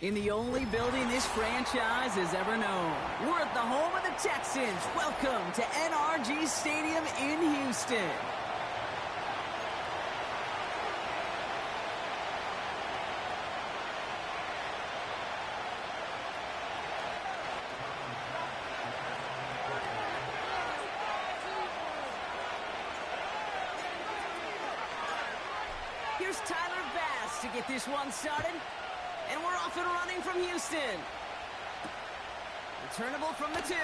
In the only building this franchise has ever known. We're at the home of the Texans. Welcome to NRG Stadium in Houston. Here's Tyler Bass to get this one started. And we're off and running from Houston. Returnable from the 2.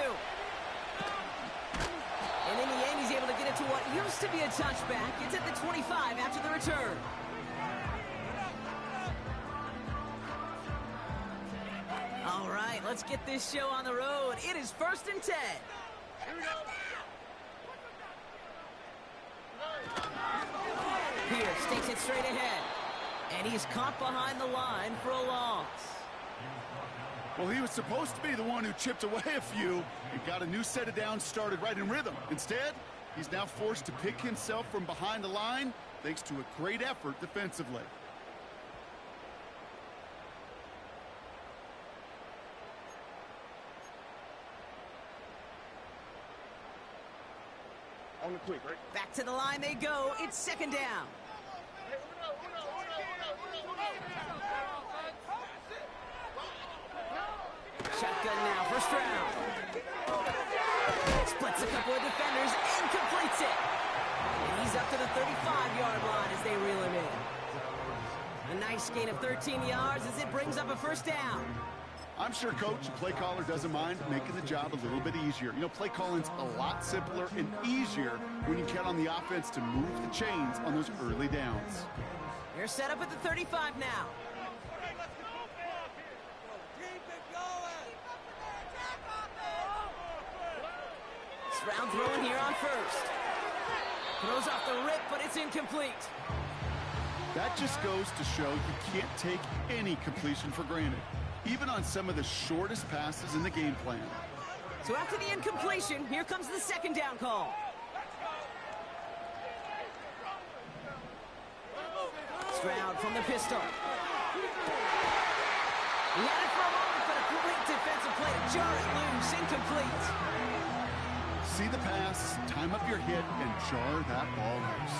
And in the end, he's able to get it to what used to be a touchback. It's at the 25 after the return. All right, let's get this show on the road. It is 1st and 10. Pierce takes it straight ahead. And he's caught behind the line for a loss. Well, he was supposed to be the one who chipped away a few and got a new set of downs started right in rhythm. Instead, he's now forced to pick himself from behind the line thanks to a great effort defensively. On the quick, right? Back to the line they go. It's 2nd down. Shotgun now, 1st round. Splits a couple of defenders and completes it. And he's up to the 35-yard line as they reel him in. A nice gain of 13 yards as it brings up a 1st down. I'm sure Coach and play caller doesn't mind making the job a little bit easier. You know, play calling's a lot simpler and easier when you count on the offense to move the chains on those early downs. They're set up at the 35 now. Round throwing here on 1st. Throws off the rip, but it's incomplete. That just goes to show you can't take any completion for granted, even on some of the shortest passes in the game plan. So after the incompletion, here comes the 2nd down call. Stroud from the pistol. He had it for a moment, but a great defensive play to jar it loose, incomplete. See the pass, time up your hit, and jar that ball loose.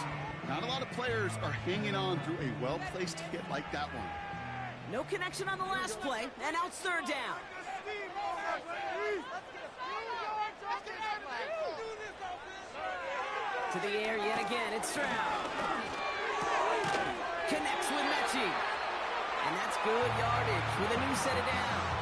Not a lot of players are hanging on through a well-placed hit like that one. No connection on the last play, and now it's 3rd down. To the air yet again, it's Stroud. Connects with Mechie. And that's good yardage with a new set of downs.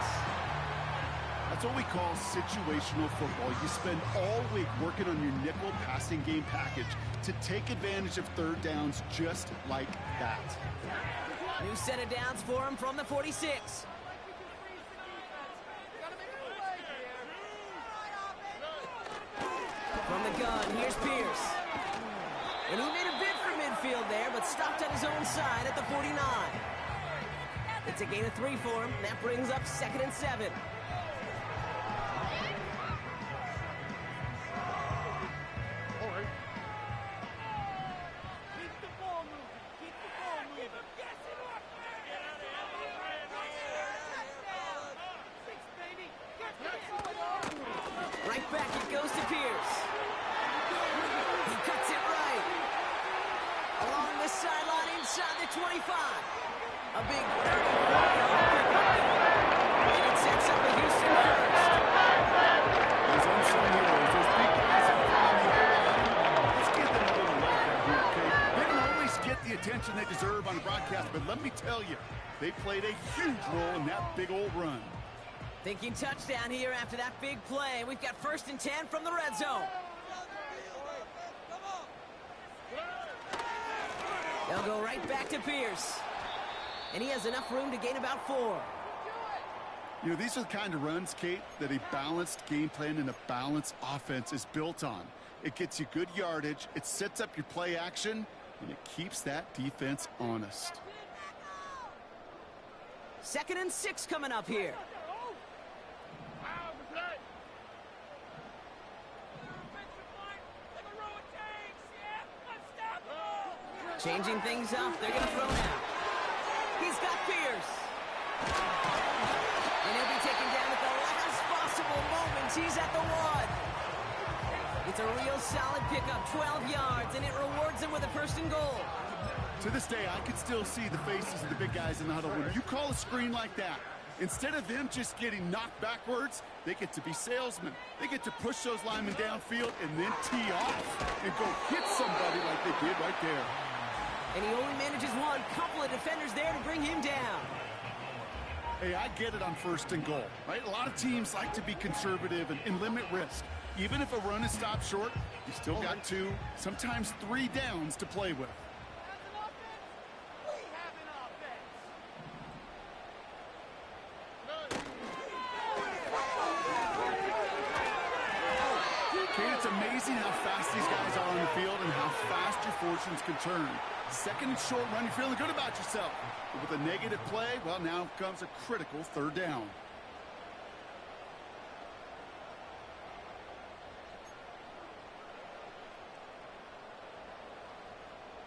That's what we call situational football. You spend all week working on your nickel passing game package to take advantage of 3rd downs just like that. New set of downs for him from the 46. From the gun, here's Pierce. And he made a bid for midfield there, but stopped on his own side at the 49. It's a gain of 3 for him. That brings up 2nd and 7. Right back, it goes to Pierce. He cuts it right. Along the sideline inside the 25. A big 34-yard pickup. And it sets up a Houston first. Those unsung heroes, those big guys in front of me. Let's give them a little love right here, okay? They don't always get the attention they deserve on broadcast, but let me tell you, they played a huge role in that big old run. Thinking touchdown here after that big play. We've got 1st and 10 from the red zone. They'll go right back to Pierce. And he has enough room to gain about 4. You know, these are the kind of runs, Kate, that a balanced game plan and a balanced offense is built on. It gets you good yardage, it sets up your play action, and it keeps that defense honest. 2nd and 6 coming up here. Changing things up, they're going to throw now. He's got Pierce. And he'll be taken down at the last possible moment. He's at the 1. It's a real solid pickup, 12 yards, and it rewards him with a first and goal. To this day, I can still see the faces of the big guys in the huddle. When you call a screen like that, instead of them just getting knocked backwards, they get to be salesmen. They get to push those linemen downfield and then tee off and go hit somebody like they did right there. And he only manages one. Couple of defenders there to bring him down. Hey, I get it on first and goal, right? A lot of teams like to be conservative and limit risk. Even if a run is stopped short, you still got 2, sometimes 3 downs to play with. Okay, it's amazing how fast these guys are on the field and how fast your fortunes can turn. Second and short run, you're feeling good about yourself. But with a negative play, well, now comes a critical third down.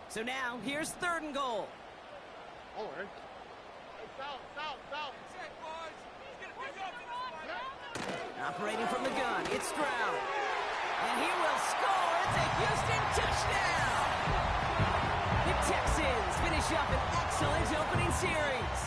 So now, here's third and goal. Operating from the gun, it's Stroud. And he will score. It's a Houston touchdown. The Texans finish up an excellent opening series.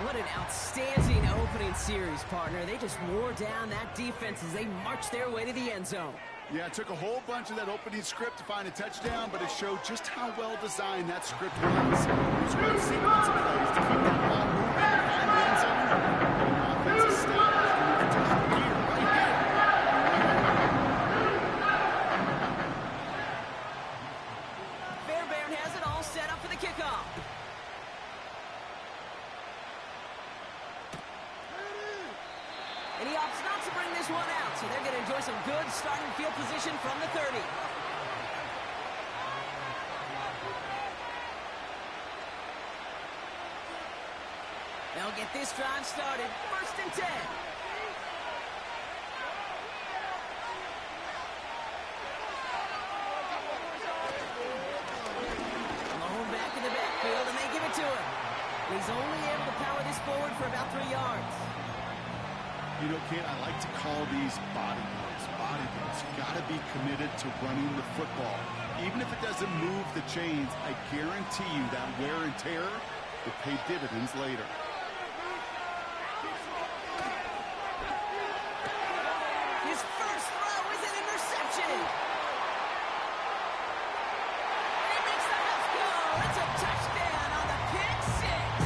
What an outstanding opening series, partner. They just wore down that defense as they marched their way to the end zone. Yeah, it took a whole bunch of that opening script to find a touchdown, but it showed just how well designed that script was. It was a great sequence of plays to keep that ball moving behind the end zone. And an offensive style to top gear right here. Fairbairn has it all set up for the kickoff. And he opts not to bring this one out, so they're going to enjoy some good starting field position from the 30. They'll get this drive started. First and 10. Malone back in the backfield, and they give it to him. He's only able to power this forward for about 3 yards. You know, kid, I like to call these body blows. Body blows. You got to be committed to running the football. Even if it doesn't move the chains, I guarantee you that wear and tear will pay dividends later. His first throw is an interception. And he makes the half goal. It's a touchdown on the pick six.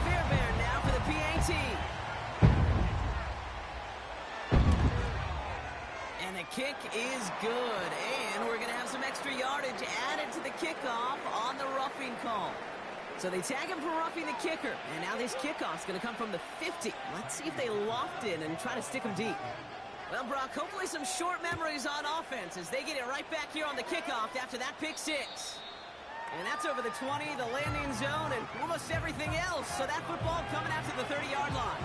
Fairbairn now for the PAT. And the kick is good. And we're going to have some extra yardage added to the kickoff on the roughing call. So they tag him for roughing the kicker. And now this kickoff's going to come from the 50. Let's see if they loft in and try to stick him deep. Well, Brock, hopefully some short memories on offense as they get it right back here on the kickoff after that pick six. And that's over the 20, the landing zone, and almost everything else. So that football coming out to the 30-yard line.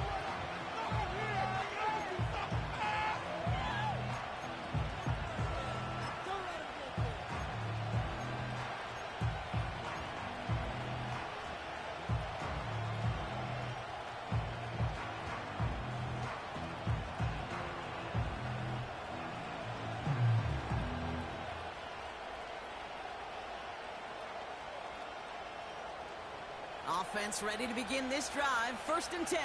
Offense ready to begin this drive. First and 10.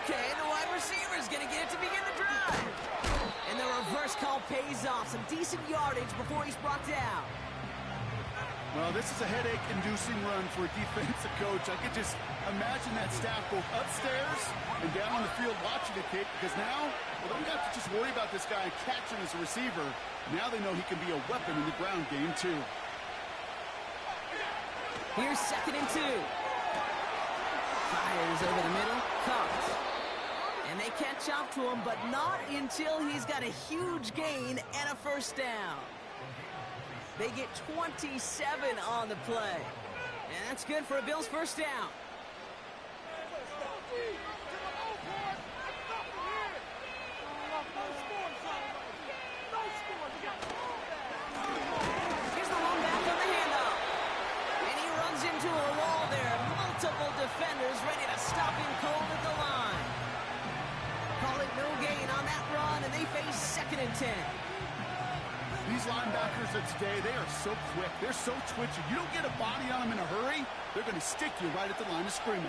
Okay, the wide receiver is going to get it to begin the drive. And the reverse call pays off. Some decent yardage before he's brought down. Well, this is a headache-inducing run for a defensive coach. I could just imagine that staff both upstairs and down on the field watching it, Kate, because now, well, they don't have to just worry about this guy catching as a receiver. Now they know he can be a weapon in the ground game, too. Here's second and 2. Fires over the middle, comes. And they catch up to him, but not until he's got a huge gain and a first down. They get 27 on the play. And that's good for a Bills first down. These linebackers of today, they are so quick. They're so twitchy. You don't get a body on them in a hurry, they're going to stick you right at the line of scrimmage.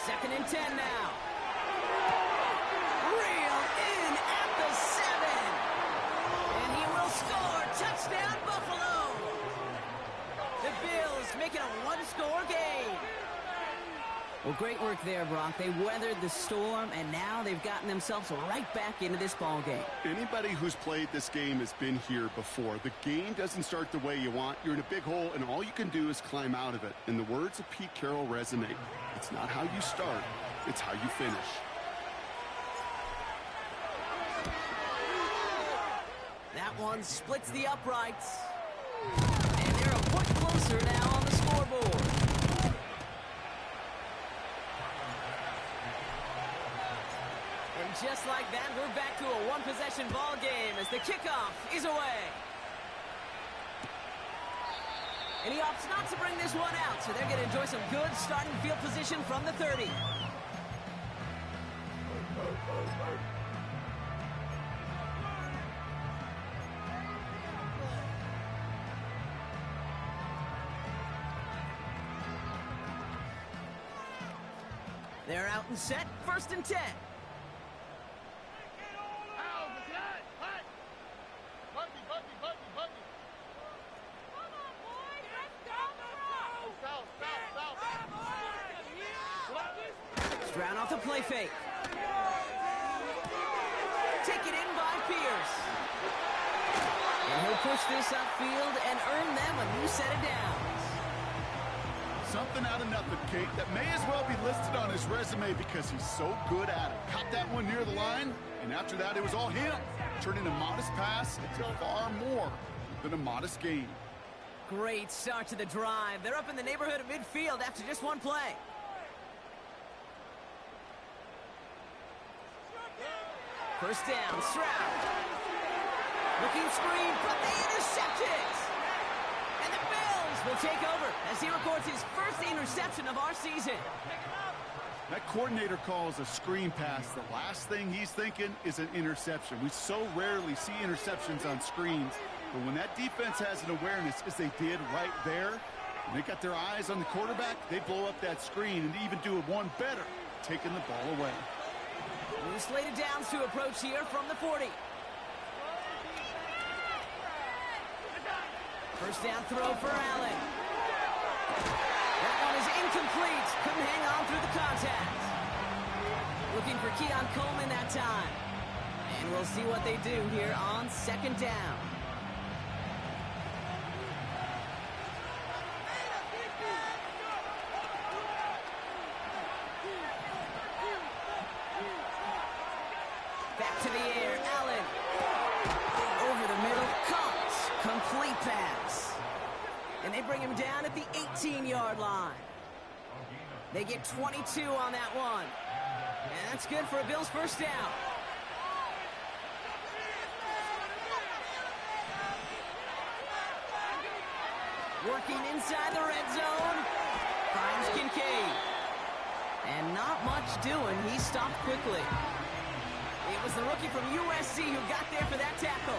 Second and 10 now. Reel in at the 7. And he will score. Touchdown, Buffalo. The Bills make it a one-score game. Well, great work there, Brock. They weathered the storm, and now they've gotten themselves right back into this ball game. Anybody who's played this game has been here before. The game doesn't start the way you want. You're in a big hole, and all you can do is climb out of it. In the words of Pete Carroll resonate, it's not how you start, it's how you finish. That one splits the uprights. And they're a point closer now on the scoreboard. And just like that, we're back to a one-possession ball game as the kickoff is away. And he opts not to bring this one out, so they're going to enjoy some good starting field position from the 30. They're out and set, first and 10. Stroud off the play fake. Taken in by Pierce. And he'll push this upfield and earn them a new set of downs. Something out of nothing, Kate, that may as well be listed on his resume because he's so good at it. Caught that one near the line, and after that, it was all him. Turning a modest pass into far more than a modest gain. Great start to the drive. They're up in the neighborhood of midfield after just one play. First down, Stroud. Looking screen, but they intercept it. And the Bills will take over as he records his first interception of our season. That coordinator calls a screen pass. The last thing he's thinking is an interception. We so rarely see interceptions on screens. But when that defense has an awareness, as they did right there, and they got their eyes on the quarterback, they blow up that screen and even do it one better, taking the ball away. New slated downs to approach here from the 40. First down throw for Allen. That one is incomplete. Couldn't hang on through the contact. Looking for Keon Coleman that time. And we'll see what they do here on second down. Back to the air, Allen. Over the middle, caught. Complete pass. And they bring him down at the 18-yard line. They get 22 on that one. And that's good for a Bills first down. Working inside the red zone. Finds Kincaid. And not much doing. He stopped quickly. It was the rookie from USC who got there for that tackle.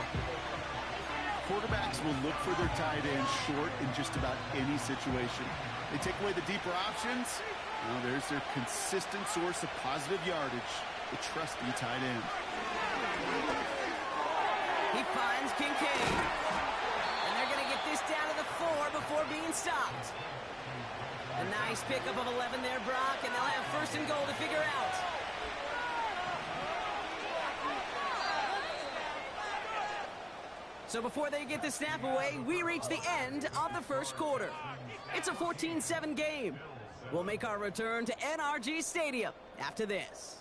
Quarterbacks will look for their tight end short in just about any situation. They take away the deeper options. Well, there's their consistent source of positive yardage, the trusty tight end. He finds Kincaid. And they're going to get this down to the 4 before being stopped. A nice pickup of 11 there, Brock, and they'll have first and goal to figure out. So before they get the snap away, we reach the end of the first quarter. It's a 14-7 game. We'll make our return to NRG Stadium after this.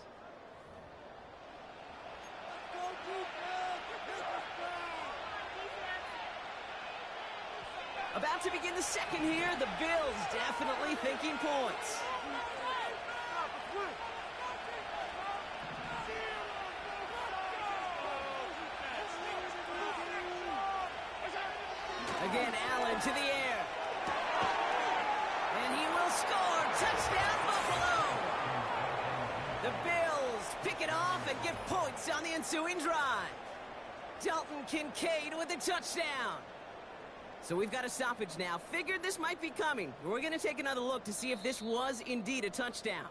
About to begin the second here, the Bills definitely thinking points. Again, Allen to the air. And he will score. Touchdown, Buffalo! and get points on the ensuing drive. Dalton Kincaid with a touchdown. So we've got a stoppage now. Figured this might be coming. We're going to take another look to see if this was indeed a touchdown.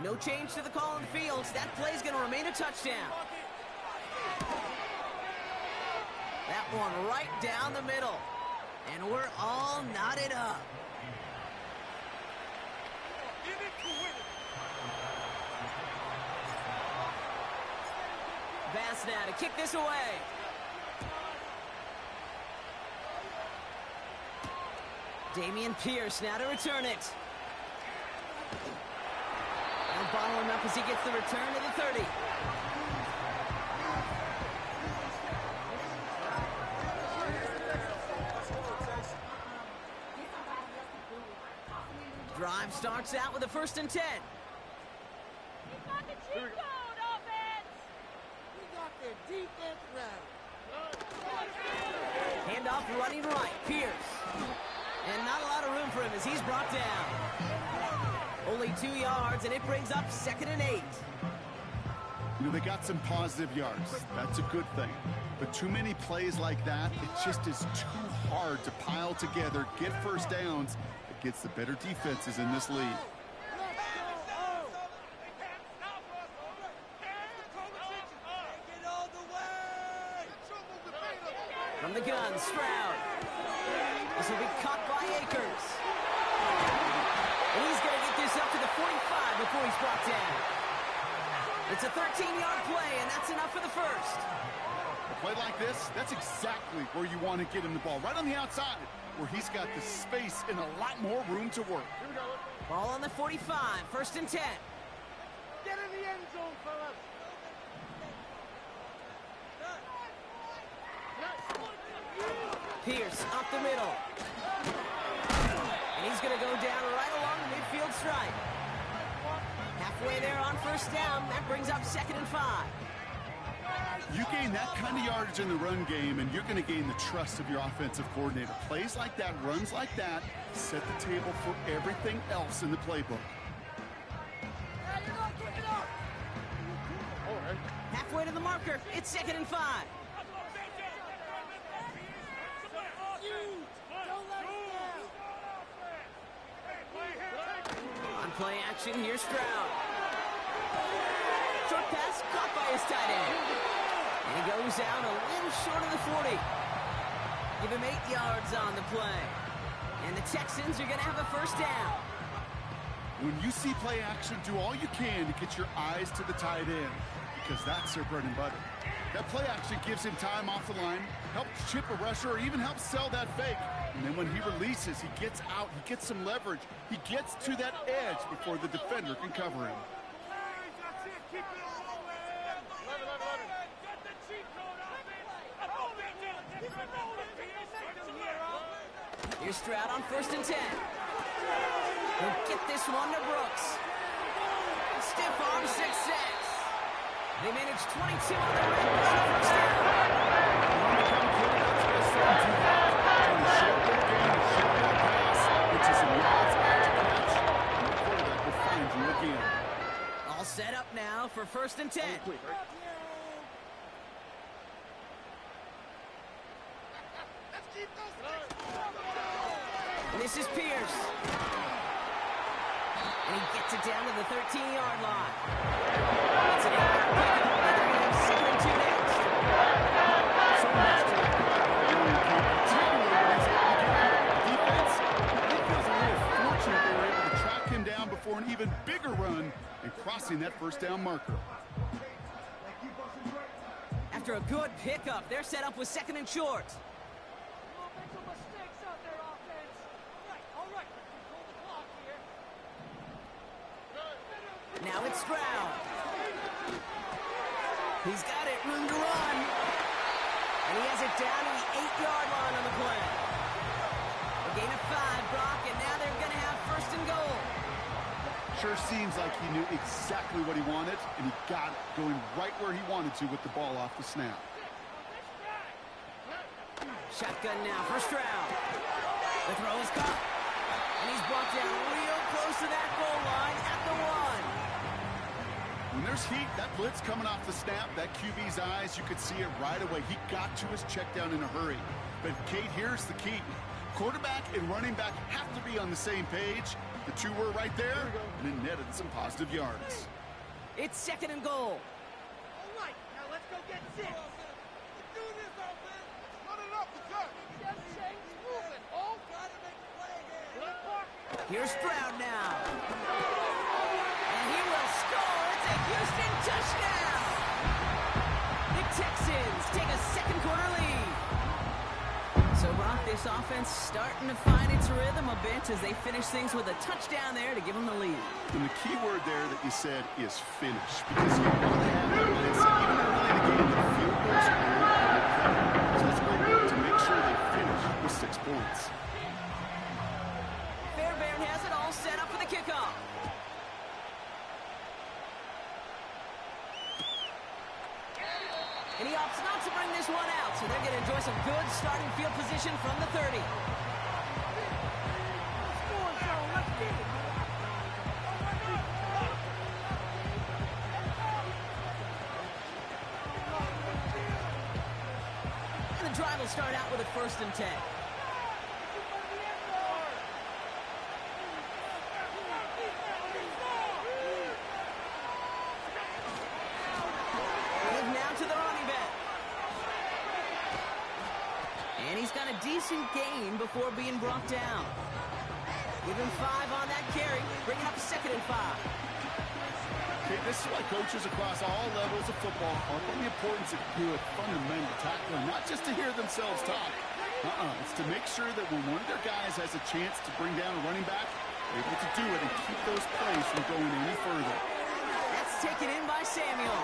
No change to the call on the field. That play's going to remain a touchdown. That one right down the middle. And we're all knotted up. Bass now to kick this away. Dameon Pierce now to return it. And bottle him up as he gets the return to the 30. Drive starts out with a 1st and 10. We got the cheat code, offense! We got the defense right. Handoff running right, Pierce. And not a lot of room for him as he's brought down. Only 2 yards, and it brings up 2nd and 8. You know, they got some positive yards. That's a good thing. But too many plays like that, it just is too hard to pile together, get first downs against the better defenses in this league. From the gun, Stroud. This will be caught by Akers. And he's going to get this up to the 45 before he's brought down. It's a 13-yard play, and that's enough for the first. A play like this, that's exactly where you want to get him the ball, right on the outside, where he's got the space and a lot more room to work. Ball on the 45, 1st and 10. Get in the end zone, fellas. Pierce up the middle. And he's going to go down right along the midfield stripe. Halfway there on 1st down. That brings up 2nd and 5. You gain that kind of yardage in the run game, and you're going to gain the trust of your offensive coordinator. Plays like that, runs like that, set the table for everything else in the playbook. Halfway to the marker. It's 2nd and 5. On play action, here's Stroud. Short pass caught by his tight end. And he goes out a little short of the 40. Give him 8 yards on the play. And the Texans are going to have a 1st down. When you see play action, do all you can to get your eyes to the tight end, because that's their bread and butter. That play action gives him time off the line, helps chip a rusher, or even helps sell that fake. And then when he releases, he gets out, he gets some leverage. He gets to that edge before the defender can cover him. Here's Stroud on 1st and 10. He'll get this one to Brooks. Stiff arm success. They manage 22 on the ring. First down. All set up now for 1st and 10. And this is Pierce. And he gets it down to the 13-yard line. It's an 8-yard pickup, and they're going to have 2nd and 2 next. So much to it. Defense, it feels a little fortunate they were able to track him down before an even bigger run and crossing that 1st down marker. After a good pickup, they're set up with 2nd and short. Now it's Stroud. He's got it, room to run. And he has it down to the 8-yard line on the play. A gain of 5, Brock, and now they're going to have 1st and goal. Sure seems like he knew exactly what he wanted, and he got it, going right where he wanted to with the ball off the snap. Shotgun now for Stroud. The throw is caught. And he's brought down real close to that goal line at the 1. When there's heat, that blitz coming off the snap, that QB's eyes, you could see it right away. He got to his check down in a hurry. But, Kate, here's the key. Quarterback and running back have to be on the same page. The two were right there, and it netted some positive yards. It's 2nd and goal. All right, now let's go get 6. Let's do this, offense. Run it up, just change movement. All gotta make a play here. Here's Stroud now. And he will score. It's a Houston touchdown. The Texans take a second quarter lead. So, Brock, this offense starting to find its rhythm a bit as they finish things with a touchdown there to give them the lead. And the key word there that you said is finish, because you want to have that mindset. Even early in the game, the field goals are good. So that's great work to make sure they finish with 6 points. Fairbairn has it all set up for the kickoff. And he opts not to bring this one out, so they're going to enjoy some good starting field position from the 30. And the drive will start out with a 1st and 10. Got a decent gain before being brought down. Give him 5 on that carry, bringing up 2nd and 5. Okay, this is why coaches across all levels of football are on the importance of good, fundamental tackling, not just to hear themselves talk. It's to make sure that when one of their guys has a chance to bring down a running back, they're able to do it and keep those plays from going any further. That's taken in by Samuel.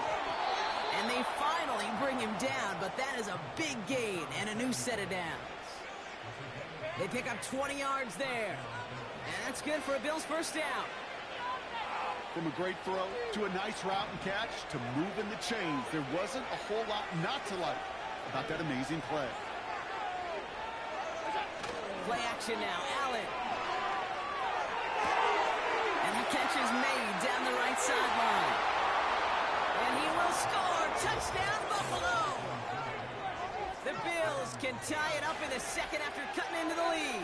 And they finally bring him down, but that is a big gain and a new set of downs. They pick up 20 yards there. And that's good for a Bills 1st down. From a great throw to a nice route and catch to moving the chains, there wasn't a whole lot not to like about that amazing play. Play action now, Allen. And the catch is made down the right sideline. And he will score. Touchdown, Buffalo! The Bills can tie it up in the 2nd after cutting into the lead.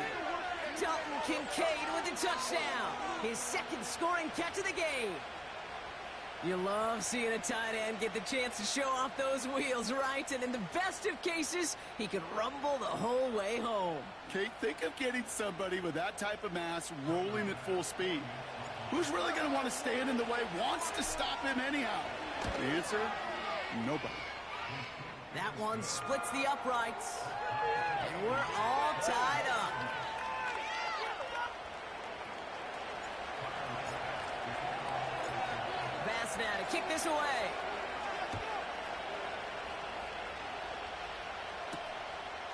Dalton Kincaid with the touchdown. His 2nd scoring catch of the game. You love seeing a tight end get the chance to show off those wheels, right? And in the best of cases, he could rumble the whole way home. Kate, think of getting somebody with that type of mass rolling at full speed. Who's really going to want to stand in the way, wants to stop him anyhow? The answer, nobody. That one splits the uprights, and we're all tied up. Pass now to kick this away.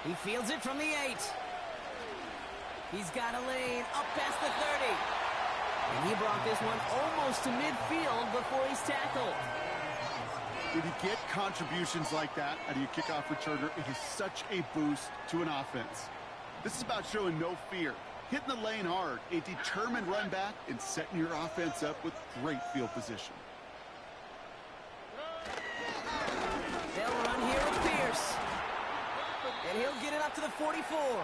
He fields it from the 8. He's got a lane up past the 30. And he brought this one almost to midfield before he's tackled. When you get contributions like that out of your kickoff returner, it is such a boost to an offense. This is about showing no fear, hitting the lane hard, a determined run back, and setting your offense up with great field position. They'll run here with Pierce. And he'll get it up to the 44.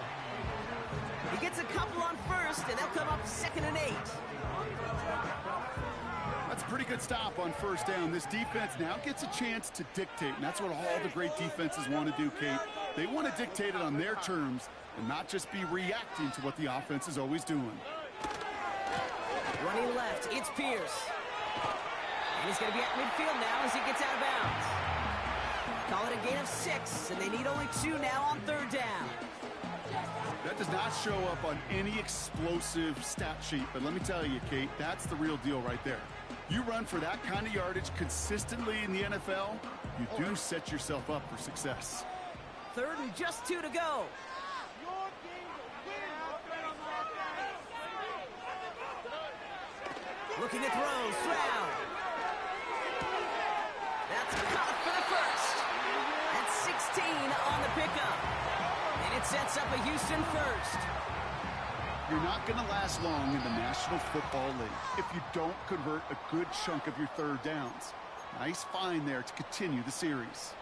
He gets a couple on 1st, and they'll come up 2nd and 8. That's a pretty good stop on 1st down. This defense now gets a chance to dictate, and that's what all the great defenses want to do, Kate. They want to dictate it on their terms and not just be reacting to what the offense is always doing. Running left, it's Pierce. And he's going to be at midfield now as he gets out of bounds. Call it a gain of 6, and they need only 2 now on 3rd down. That does not show up on any explosive stat sheet, but let me tell you, Kate, that's the real deal right there. You run for that kind of yardage consistently in the NFL, you do set yourself up for success. 3rd and just 2 to go. Looking to throw, Stroud. That's caught for the 1st. That's 16 on the pickup. And it sets up a Houston 1st. You're not going to last long in the National Football League if you don't convert a good chunk of your third downs. Nice find there to continue the series.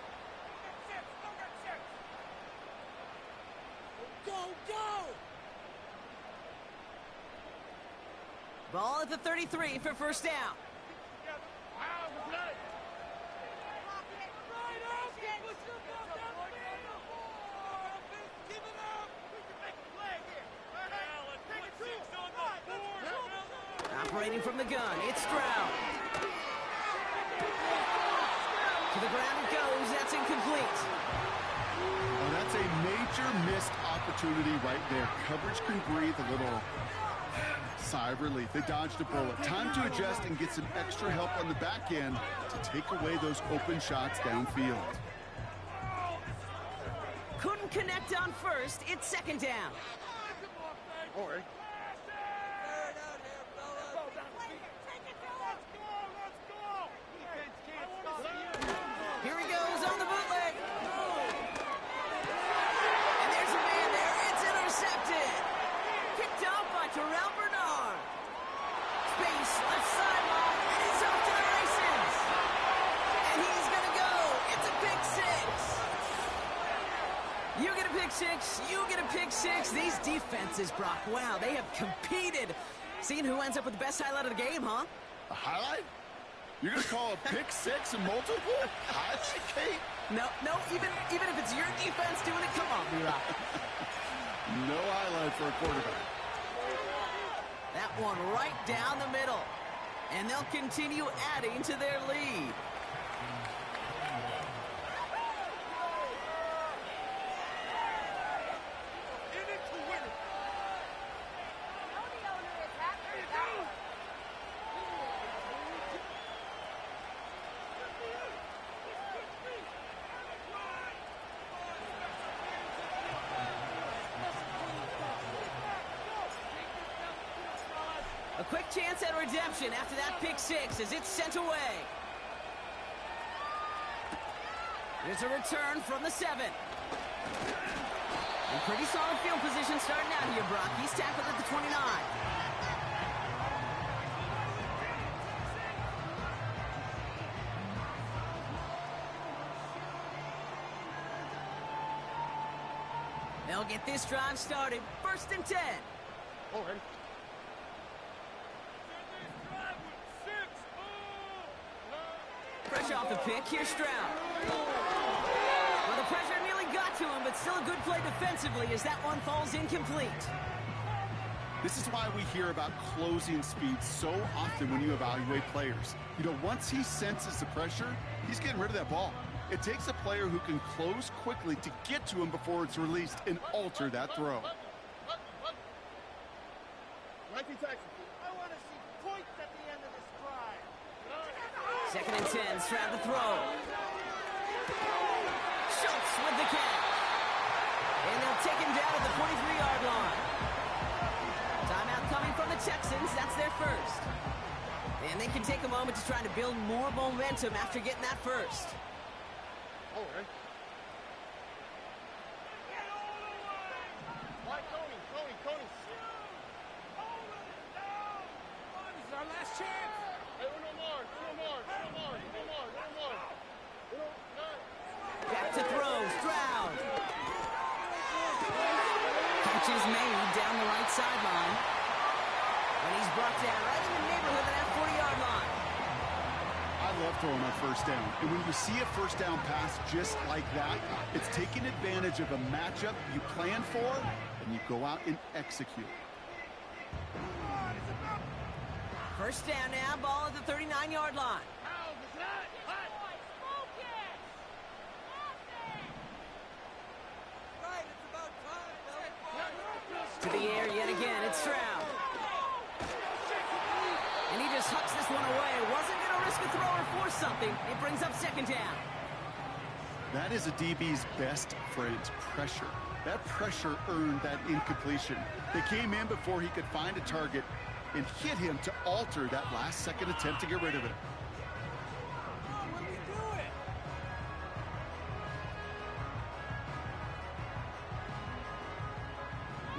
Ball at the 33 for first down. Operating from the gun, it's Stroud. To the ground it goes, that's incomplete. Oh, that's a major missed opportunity right there. Coverage can breathe a little sigh of relief. They dodged a bullet. Time to adjust and get some extra help on the back end to take away those open shots downfield. Couldn't connect on first, it's second down. Or Here he goes on the bootleg. And there's a man there. It's intercepted. Picked off by Terrell Bernard. Space, left sideline, and he's off to the races. And he's going to go. It's a pick six. You get a pick six. You get a pick six. These defenses, Brock, wow, they have competed. Seeing who ends up with the best highlight of the game, huh? a highlight? You're going to call a pick six and multiple highlight, Kate? No, even if it's your defense doing it, come on, B-Rock. No highlight for a quarterback. That one right down the middle. And they'll continue adding to their lead. A quick chance at redemption after that pick six as it's sent away. Here's a return from the 7. And pretty solid field position starting out here, Brock. He's tackled at the 29. They'll get this drive started. 1st and 10. Already. Fresh off the pick, here's Stroud. Well, the pressure nearly got to him, but still a good play defensively as that one falls incomplete. This is why we hear about closing speed so often when you evaluate players. You know, once he senses the pressure, he's getting rid of that ball. It takes a player who can close quickly to get to him before it's released and alter that throw. 19 Texans. I want to see points at the end of this drive. 2nd and 10, Stroud the throw. Schultz with the catch. And they'll take him down at the 43-yard line. Timeout coming from the Texans. That's their first. And they can take a moment to try to build more momentum after getting that first. All right. Coney. This is our last chance. Hey, no more. Back to throw, Stroud. Catch is made down the right sideline. And he's brought down right in the neighborhood of that 40-yard line. I love throwing on 1st down. And when you see a 1st down pass just like that, it's taking advantage of a matchup you plan for, and you go out and execute. 1st down now, ball at the 39-yard line. To the air yet again, it's Stroud. And he just hucks this one away. Wasn't going to risk a throw or force something. It brings up 2nd down. That is a DB's best friend, pressure. That pressure earned that incompletion. They came in before he could find a target and hit him to alter that last-second attempt to get rid of it.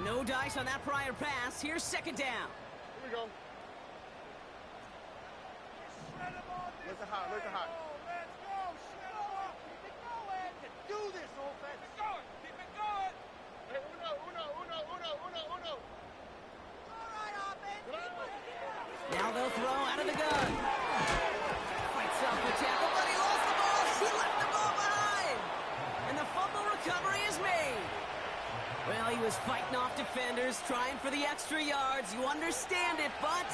No dice on that prior pass. Here's second down. Here we go. Look at high, look at high. Let's go, shut up. Keep it going. Do this, offense. Keep it going, keep it going. Hey, uno. All right, offense. Now they'll throw out of the gun. Fights off the tackle, but he lost the ball. He left the ball behind. And the fumble recovery is made. Well, he was fighting off defenders, trying for the extra yards. You understand it, but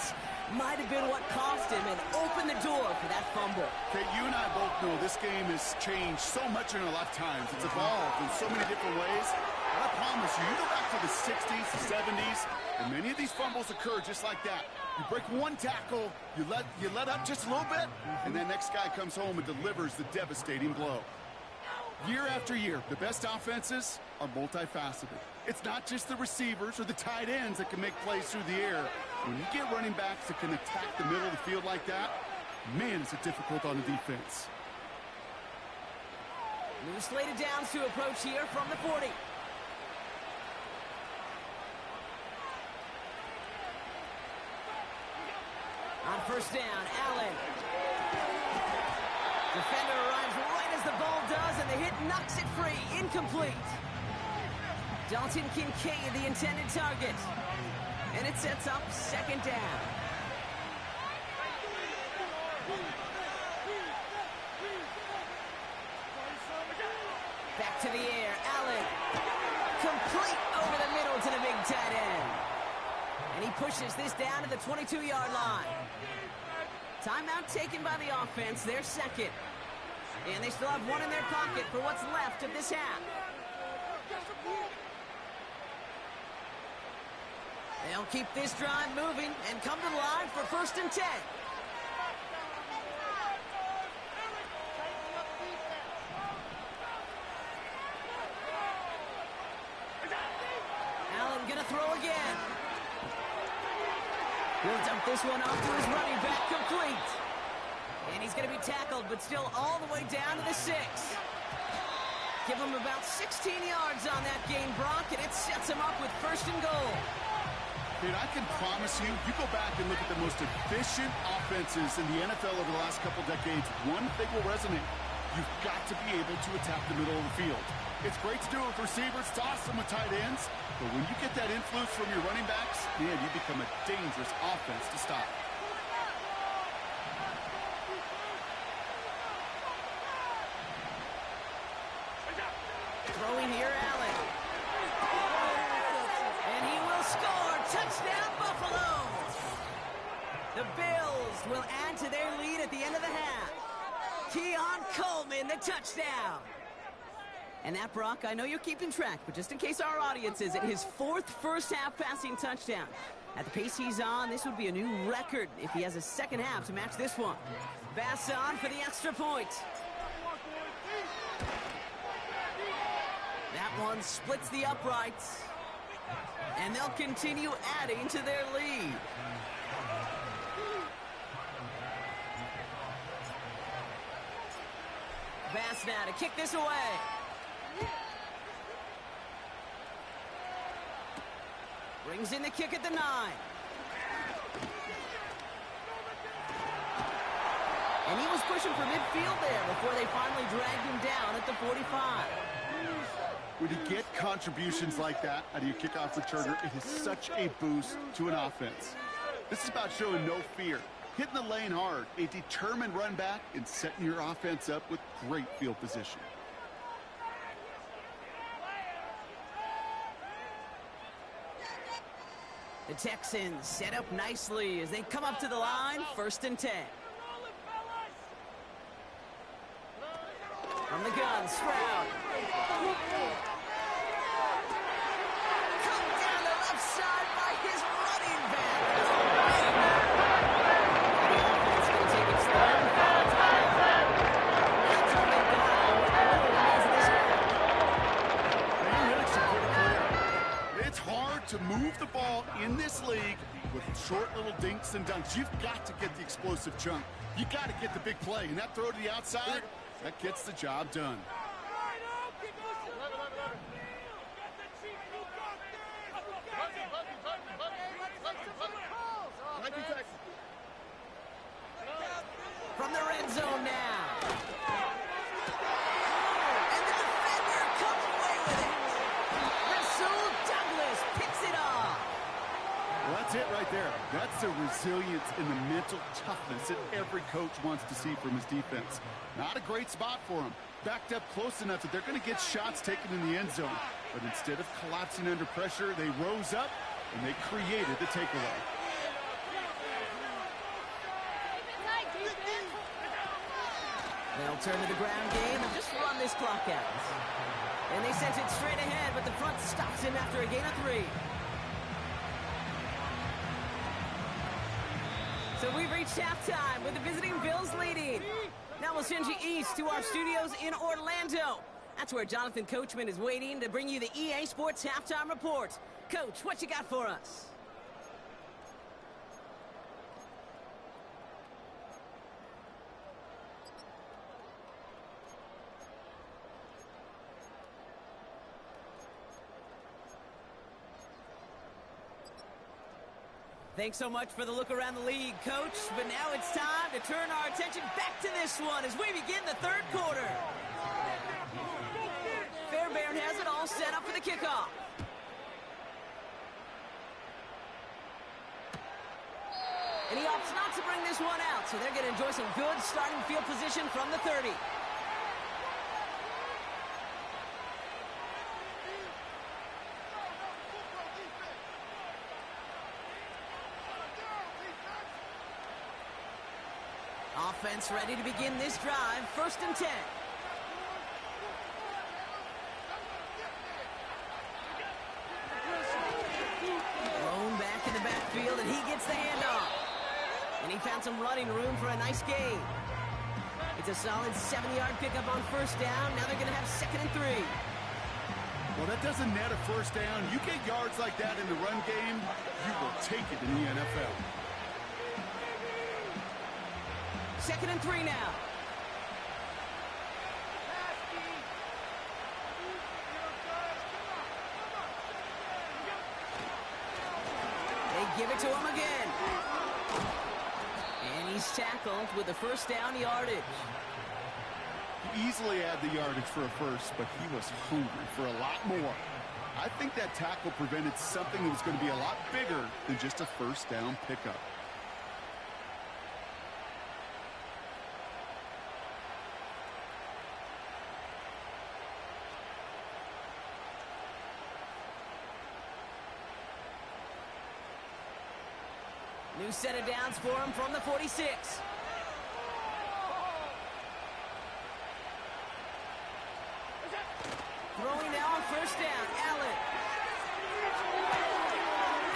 might have been what cost him and opened the door for that fumble. Okay, you and I both know this game has changed so much in our lifetimes. It's evolved in so many different ways. But I promise you, you go back to the 60s, the 70s, and many of these fumbles occur just like that. You break one tackle, you let up just a little bit, and that next guy comes home and delivers the devastating blow. Year after year, the best offenses are multifaceted. It's not just the receivers or the tight ends that can make plays through the air. When you get running backs that can attack the middle of the field like that, man, is it difficult on the defense. New slated downs to approach here from the 40. On first down, Allen. Defender arrives right as the ball does, and the hit knocks it free. Incomplete. Dalton Kincaid, the intended target. And it sets up second down. Back to the air, Allen. Complete over the middle to the big tight end. And he pushes this down to the 22-yard line. Timeout taken by the offense, their second. And they still have one in their pocket for what's left of this half. They'll keep this drive moving and come to the line for 1st and 10. Allen gonna throw again. He'll dump this one off to his running back, complete. And he's going to be tackled, but still all the way down to the 6. Give him about 16 yards on that gain, Brock, and it sets him up with 1st and goal. Dude, I can promise you, you go back and look at the most efficient offenses in the NFL over the last couple decades, one thing will resonate. You've got to be able to attack the middle of the field. It's great to do it with receivers, it's awesome with tight ends, but when you get that influence from your running backs, man, you become a dangerous offense to stop. Throwing here, Allen. And he will score. Touchdown, Buffalo. The Bills will add to their lead at the end of the half. Keon Coleman, the touchdown. And that, Brock, I know you're keeping track, but just in case our audience isn't, his 4th first-half passing touchdown. At the pace he's on, this would be a new record if he has a second half to match this one. Bass on for the extra point. That one splits the uprights. And they'll continue adding to their lead. Bass now to kick this away. Brings in the kick at the 9. And he was pushing for midfield there before they finally dragged him down at the 45. When you get contributions like that out of your kickoff returner, it is such a boost to an offense. This is about showing no fear, hitting the lane hard, a determined run back, and setting your offense up with great field position. The Texans set up nicely as they come up to the line, 1st and 10. From the gun, Stroud. Come down the left side by his running back. The offense can take its third and final time. That's all they've got. It's hard to move the ball in this league with short little dinks and dunks. You've got to get the explosive chunk. You got to get the big play, and that throw to the outside, that gets the job done. zone now. And the defender comes away with it. Rasul Douglas picks it off. Well, that's it right there. That's the resilience and the mental toughness that every coach wants to see from his defense. Not a great spot for him. Backed up close enough that they're going to get shots taken in the end zone. But instead of collapsing under pressure, they rose up and they created the takeaway. They'll turn to the ground game and just run this clock out. And they sent it straight ahead, but the front stops him after a gain of 3. So we've reached halftime with the visiting Bills leading. Now we'll send you east to our studios in Orlando. That's where Jonathan Coachman is waiting to bring you the EA Sports Halftime Report. Coach, what you got for us? Thanks so much for the look around the league, Coach. But now it's time to turn our attention back to this one as we begin the third quarter. Fairbairn has it all set up for the kickoff. And he opts not to bring this one out, so they're going to enjoy some good starting field position from the 30. Offense ready to begin this drive. 1st and 10. Thrown back in the backfield, and he gets the handoff. And he found some running room for a nice gain. It's a solid 7-yard pickup on 1st down. Now they're going to have 2nd and 3. Well, that doesn't net a 1st down. You get yards like that in the run game, you will take it in the NFL. 2nd and 3 now. They give it to him again. And he's tackled with the 1st down yardage. He easily had the yardage for a 1st, but he was hungry for a lot more. I think that tackle prevented something that was going to be a lot bigger than just a 1st down pickup. New set of downs for him from the 46. Throwing now on 1st down, Allen.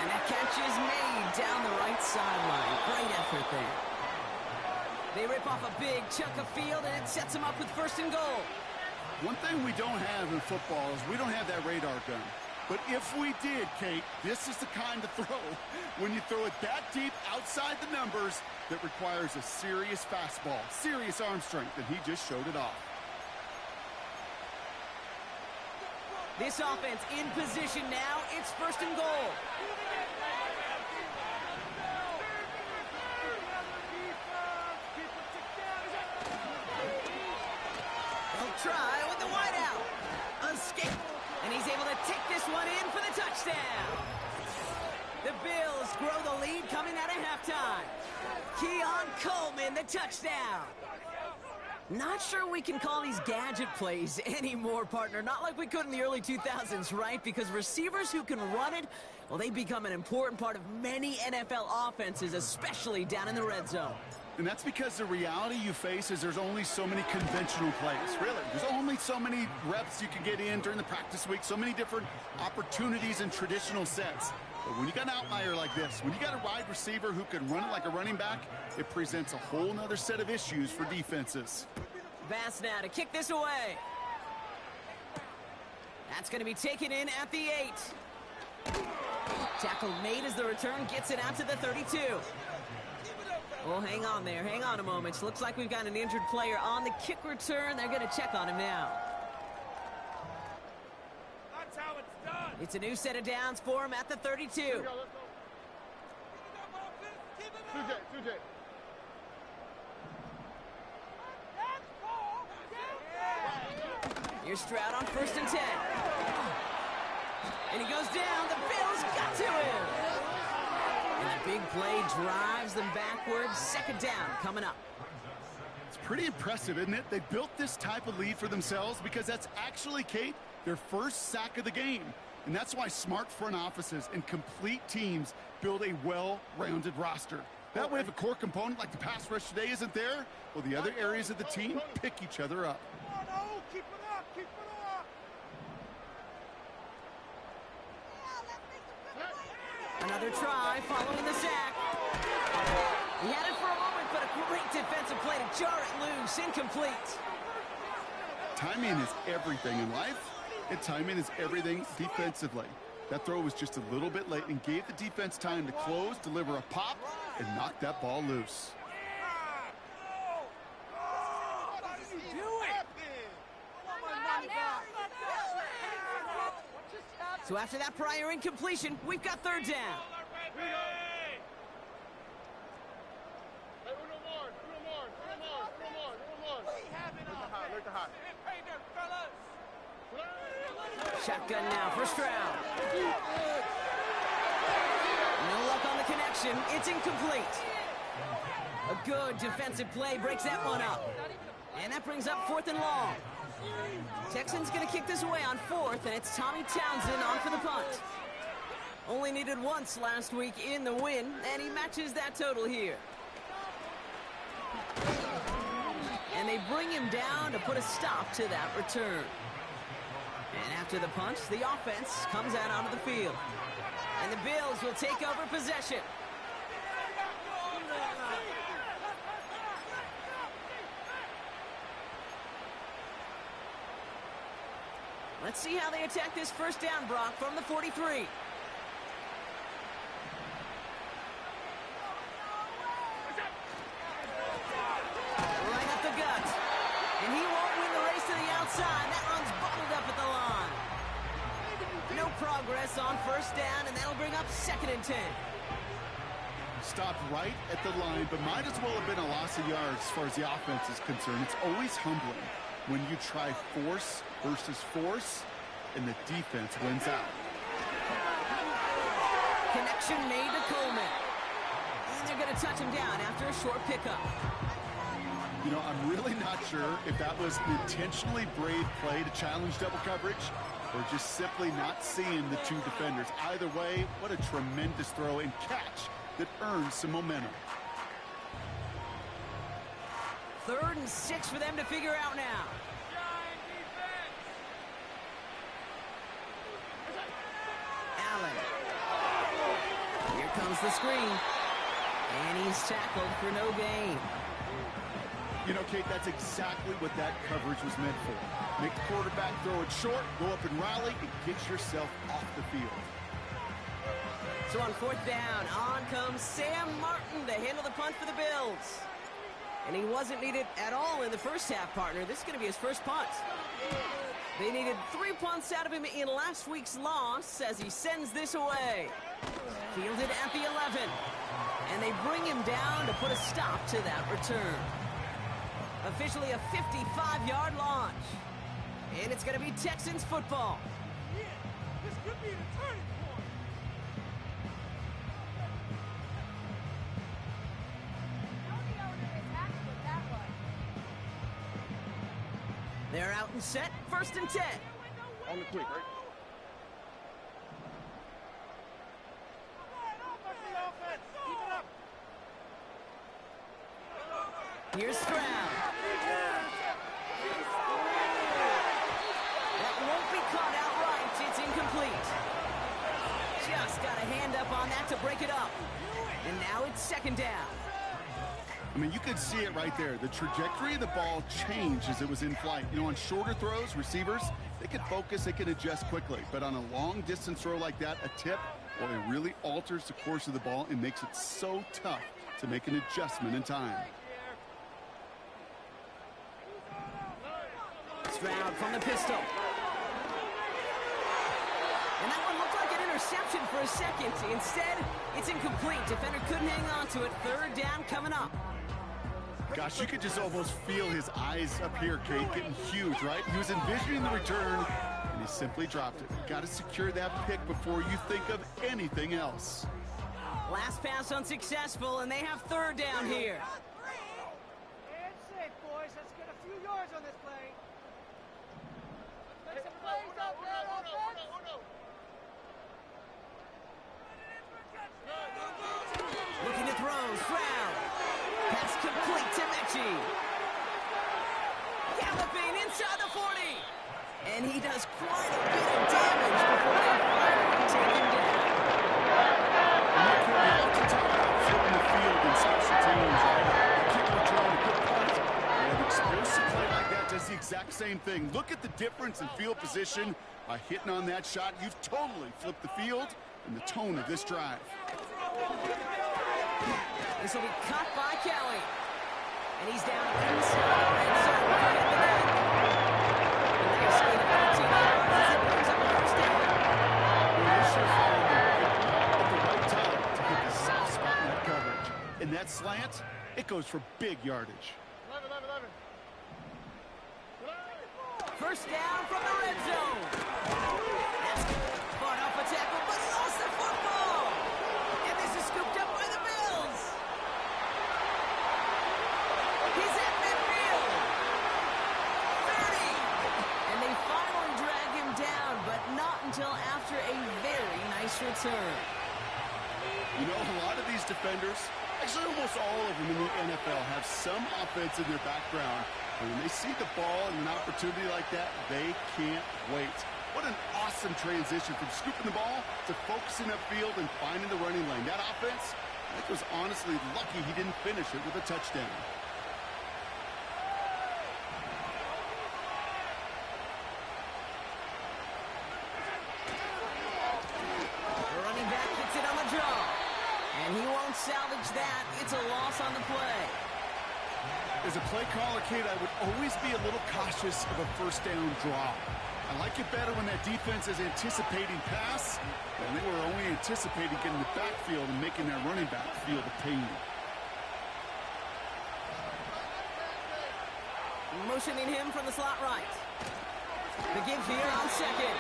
And that catch is made down the right sideline. Great effort there. They rip off a big chunk of field, and it sets them up with 1st and goal. One thing we don't have in football is we don't have that radar gun. But if we did, Kate, this is the kind of throw, when you throw it that deep outside the numbers, that requires a serious fastball, serious arm strength, and he just showed it off. This offense in position now. It's 1st and goal. They'll try with the wideout. Escape. And he's able to take this one in for the touchdown. The Bills grow the lead coming out of halftime. Keon Coleman, the touchdown. Not sure we can call these gadget plays anymore, partner. Not like we could in the early 2000s, right? Because receivers who can run it, well, they become an important part of many NFL offenses, especially down in the red zone. And that's because the reality you face is there's only so many conventional plays, really. There's only so many reps you can get in during the practice week, so many different opportunities and traditional sets. But when you got an outlier like this, when you got a wide receiver who can run it like a running back, it presents a whole nother set of issues for defenses. Bass now to kick this away. That's going to be taken in at the 8. Tackle made as the return gets it out to the 32. Well, hang on there. Hang on a moment. Looks like we've got an injured player on the kick return. They're going to check on him now. That's how it's done. It's a new set of downs for him at the 32. Let's go. Keep it up. Here's Stroud on 1st and 10. And he goes down. The Bills got to him. And the big play drives them backwards. 2nd down coming up. It's pretty impressive, isn't it? They built this type of lead for themselves because that's actually, Kate, their first sack of the game. And that's why smart front offices and complete teams build a well-rounded roster. That way, if a core component like the pass rush today isn't there, well, the other areas of the team pick each other up. Keep it up, keep it up. Another try following the sack. He had it for a moment, but a great defensive play to jar it loose. Incomplete. Timing is everything in life, and timing is everything defensively. That throw was just a little bit late and gave the defense time to close, deliver a pop, and knock that ball loose. What are you doing? So after that prior incompletion, we've got 3rd down. Shotgun now for Stroud. No luck on the connection. It's incomplete. A good defensive play breaks that one up. And that brings up 4th and long. Texans going to kick this away on 4th, and it's Tommy Townsend on for the punt. Only needed once last week in the win, and he matches that total here. And they bring him down to put a stop to that return. And after the punt, the offense comes out onto the field. And the Bills will take over possession. Let's see how they attack this 1st down, Brock, from the 43. Right up the gut. And he won't win the race to the outside. That one's bottled up at the line. No progress on 1st down, and that'll bring up 2nd and 10. Stopped right at the line, but might as well have been a loss of yards as far as the offense is concerned. It's always humbling when you try force versus force, and the defense wins out. Connection made to Coleman. And they're going to touch him down after a short pickup. You know, I'm really not sure if that was an intentionally brave play to challenge double coverage or just simply not seeing the two defenders. Either way, what a tremendous throw and catch that earns some momentum. 3rd and 6 for them to figure out now. Allen. Here comes the screen. And he's tackled for no gain. You know, Kate, that's exactly what that coverage was meant for. Make the quarterback throw it short, go up and rally, and get yourself off the field. So on 4th down, on comes Sam Martin to handle the punt for the Bills. And he wasn't needed at all in the first half, partner. This is going to be his first punt. They needed 3 punts out of him in last week's loss as he sends this away. Fielded at the 11. And they bring him down to put a stop to that return. Officially a 55-yard launch. And it's going to be Texans football. Yeah, this could be the turning point. They're out and set. 1st and 10. On the quick, right? Here's Stroud. That won't be caught outright. It's incomplete. Just got a hand up on that to break it up. And now it's 2nd down. I mean, you could see it right there. The trajectory of the ball changed as it was in flight. You know, on shorter throws, receivers, they can focus, they can adjust quickly. But on a long-distance throw like that, a tip, well, it really alters the course of the ball and makes it so tough to make an adjustment in time. Stroud from the pistol. And that one looked like an interception for a second. Instead, it's incomplete. Defender couldn't hang on to it. 3rd down coming up. Gosh, you could just almost feel his eyes up here, Kate, getting huge, right? He was envisioning the return, and he simply dropped it. Got to secure that pick before you think of anything else. Last pass unsuccessful, and they have third down here. And safe, boys. Let's get a few yards on this play. Make some plays up there, offense. Looking to throw, Stroud. Pass complete to Mechie. Galloping inside the 40. And he does quite a bit of damage before they finally take him down. Flipping the field in special teams, right? Kick return, good punt. And an explosive play like that does the exact same thing. Look at the difference in field position by hitting on that shot. You've totally flipped the field and the tone of this drive. This will be cut by Kelly. And he's down inside the red zone. Right at the net. And nice gain of 13 yards as it brings up a first down. Well, they sure found at the right time to hit the soft spot in that coverage. And that slant, it goes for big yardage. 11. First down from the red zone. That's fought off a tackle, but lost the football. And this is scooped up by the Bills. He's at midfield. 30. And they finally drag him down, but not until after a very nice return. You know, a lot of these defenders, actually almost all of them in the NFL, have some offense in their background. And when they see the ball and an opportunity like that, they can't wait. What an awesome transition from scooping the ball to focusing upfield and finding the running lane. That offense, I think, was honestly lucky he didn't finish it with a touchdown. The running back gets it on the draw. And he won't salvage that. It's a loss on the play. As a play caller, Kate, I would always be a little cautious of a first down draw. I like it better when that defense is anticipating pass, and they were only anticipating getting the backfield and making that running back feel the pain. Motioning him from the slot right. The give here on second.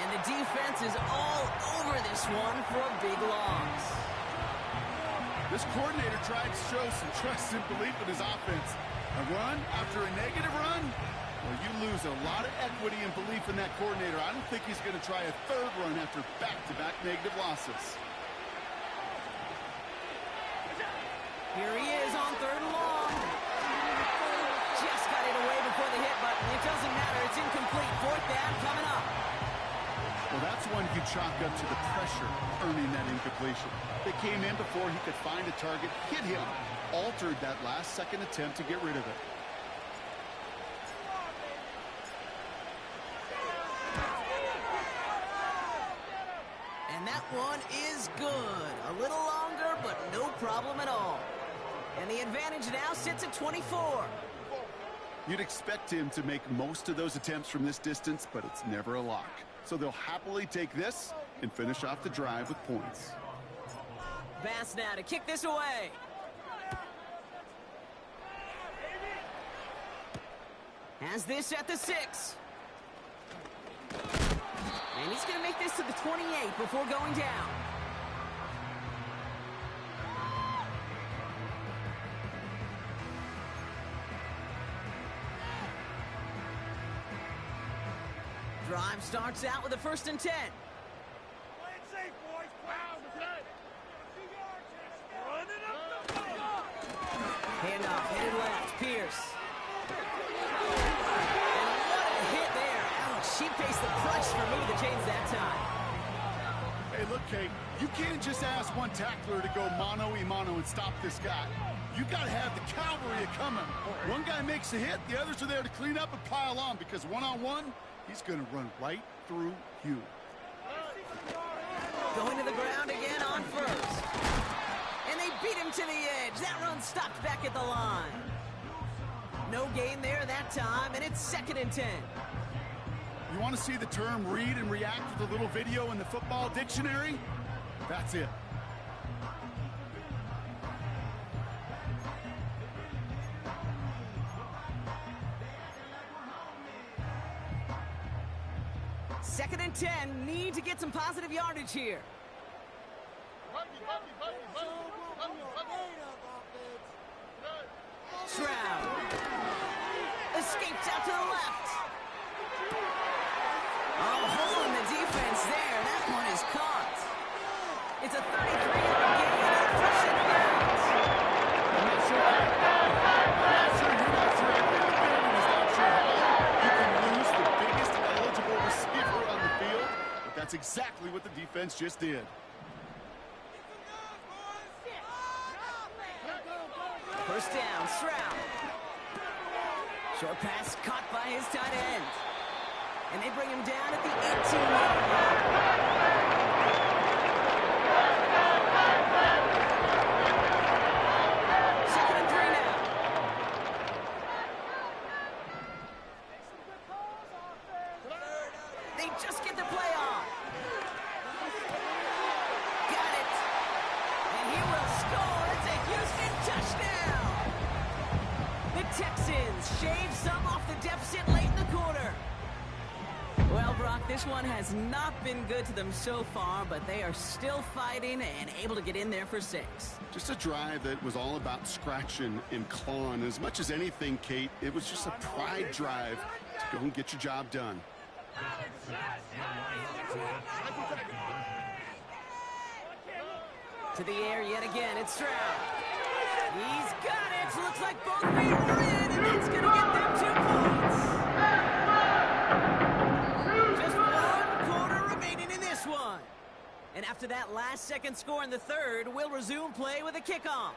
And the defense is all over this one for a big loss. This coordinator tried to show some trust and belief in his offense. A run after a negative run? Well, you lose a lot of equity and belief in that coordinator. I don't think he's going to try a third run after back-to-back negative losses. Here he is on third and long. Just got it away before the hit button. It doesn't matter. It's incomplete. Fourth down coming up. Well, that's one you chalk up to the pressure earning that incompletion. They came in before he could find a target, hit him, altered that last-second attempt to get rid of it. And that one is good. A little longer, but no problem at all. And the advantage now sits at 24. You'd expect him to make most of those attempts from this distance, but it's never a lock. So they'll happily take this and finish off the drive with points. Pass now to kick this away. Has this at the 6. And he's going to make this to the 28 before going down. Drive starts out with a 1st and 10. Play it safe, boys. Wow, good. Running up the field. Handoff, headed left, Pierce. And what a hit there. Ouch, she faced the crush for moving the chains that time. Hey, look, Kate, you can't just ask one tackler to go mano-a-mano and stop this guy. You got to have the cavalry coming. One guy makes a hit, the others are there to clean up and pile on, because one-on-one, he's going to run right through you. Going to the ground again on first. And they beat him to the edge. That run stopped back at the line. No gain there that time, and it's 2nd and 10. You want to see the term read and react with a little video in the football dictionary? That's it. and 10 need to get some positive yardage here. Stroud escapes out to the left. Oh, hole in the defense there. That one is caught. It's a 33-yard gain and a fresh set of downs. I'm not sure you're not sure how you can lose the biggest eligible receiver on the field, but that's exactly what the defense just did. First down, Stroud. Short pass caught by his tight end. And they bring him down at the 18-yard line. Second and 3 now. They just get the play on. Got it. And he will score. It's a Houston touchdown. The Texans shave some off the deficit late in the quarter. Well, Brock, this one has not been good to them so far, but they are still fighting and able to get in there for 6. Just a drive that was all about scratching and clawing. As much as anything, Kate, it was just a pride drive to go and get your job done. To the air yet again, it's Stroud. He's got it. Looks like both feet are in, and that's going to get them 2 points. Just 1 quarter remaining in this one. And after that last-second score in the third, we'll resume play with a kickoff.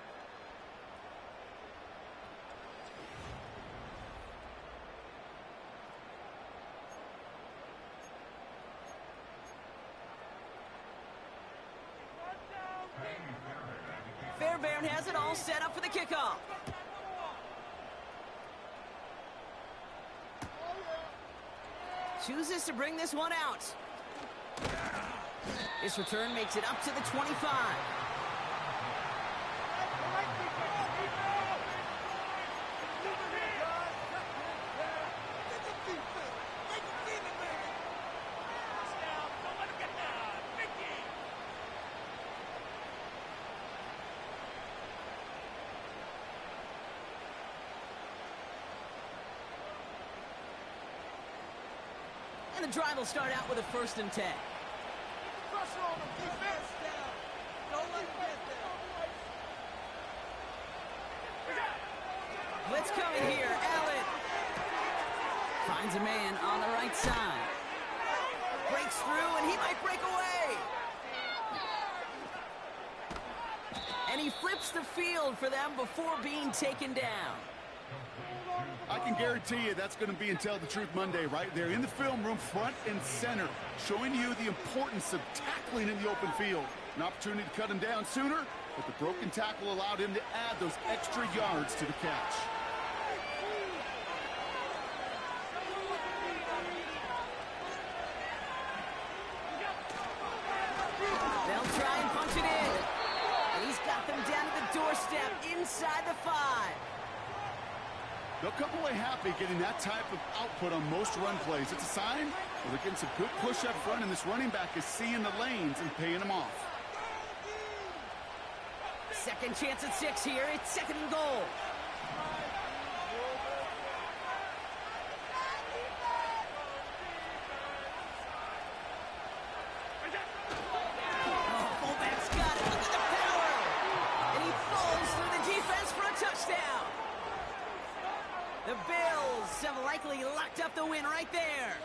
Fairbairn has it all set up for the kickoff. Chooses to bring this one out. This return makes it up to the 25. And the drive will start out with a 1st and 10. Pressure on them, defense. Don't let them get there. Blitz coming here. Allen finds a man on the right side. Breaks through, and he might break away. And he flips the field for them before being taken down. I can guarantee you that's going to be in Tell the Truth Monday right there in the film room, front and center, showing you the importance of tackling in the open field. An opportunity to cut him down sooner, but the broken tackle allowed him to add those extra yards to the catch. They'll try and punch it in. And he's got them down to the doorstep inside the 5. They'll come away happy getting that type of output on most run plays. It's a sign that they're getting some good push up front, and this running back is seeing the lanes and paying them off. Second chance at 6 here. It's 2nd and goal. Oh, fullback's got it. Look at the power. And he falls through the defense for a touchdown. The Bills have likely locked up the win right there.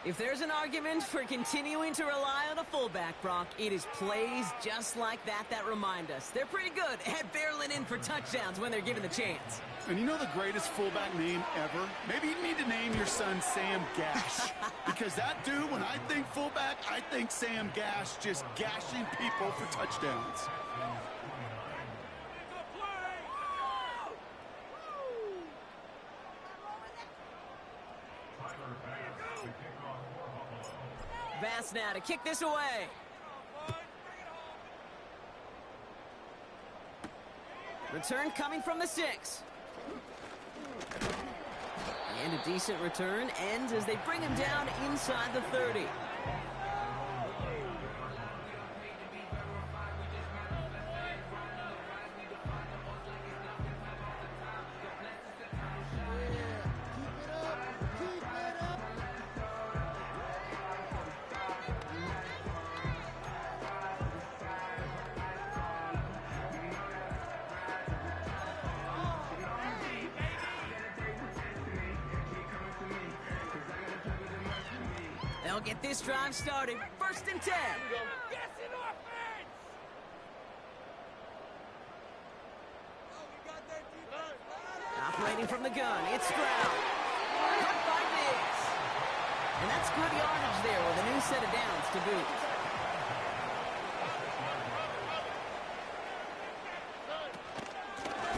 If there's an argument for continuing to rely on a fullback, Brock, it is plays just like that remind us. They're pretty good at barreling in for touchdowns when they're given the chance. And you know the greatest fullback name ever? Maybe you need to name your son Sam Gash. Because that dude, when I think fullback, I think Sam Gash just gashing people for touchdowns. Bass now to kick this away. Return coming from the 6. And a decent return ends as they bring him down inside the 30. They'll get this drive started. 1st and 10. Operating from the gun, it's Stroud. Cut by Diggs. And that's good yardage there with a new set of downs to boot.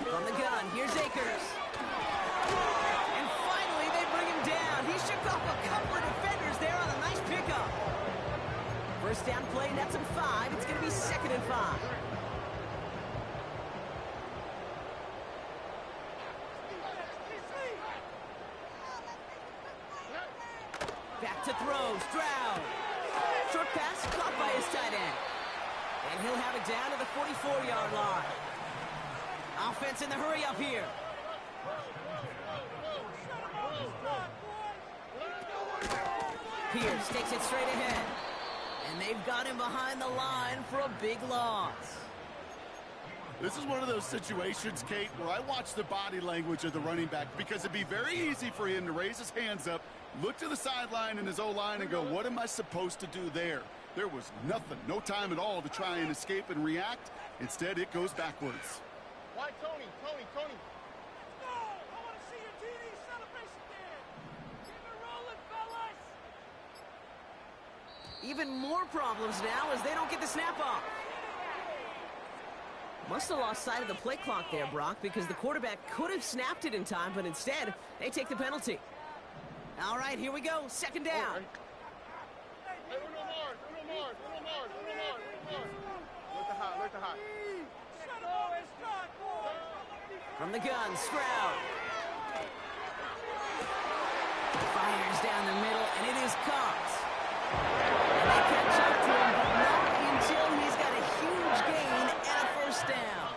From the gun, here's Akers. And finally, they bring him down. He shook off a couple of defenders there on a nice pickup. 1st down play, that's him 5. It's going to be 2nd and 5. Back to throw, Stroud. Short pass caught by his tight end. And he'll have it down to the 44-yard line. Offense in the hurry up here. Pierce takes it straight ahead. And they've got him behind the line for a big loss. This is one of those situations, Kate, where I watch the body language of the running back because it'd be very easy for him to raise his hands up, look to the sideline in his O-line and go, what am I supposed to do there? There was nothing, no time at all to try and escape and react. Instead, it goes backwards. Why, Tony? Let's go! I want to see your TD celebration again! Keep it rolling, fellas! Even more problems now as they don't get the snap off. Must have lost sight of the play clock there, Brock, because the quarterback could have snapped it in time, but instead, they take the penalty. All right, here we go. 2nd down. Hey, Uno Mars. Look the hot. From the gun, Stroud. Fires down the middle, and it is caught. And they catch up to him, but not until he's got a huge gain and a 1st down.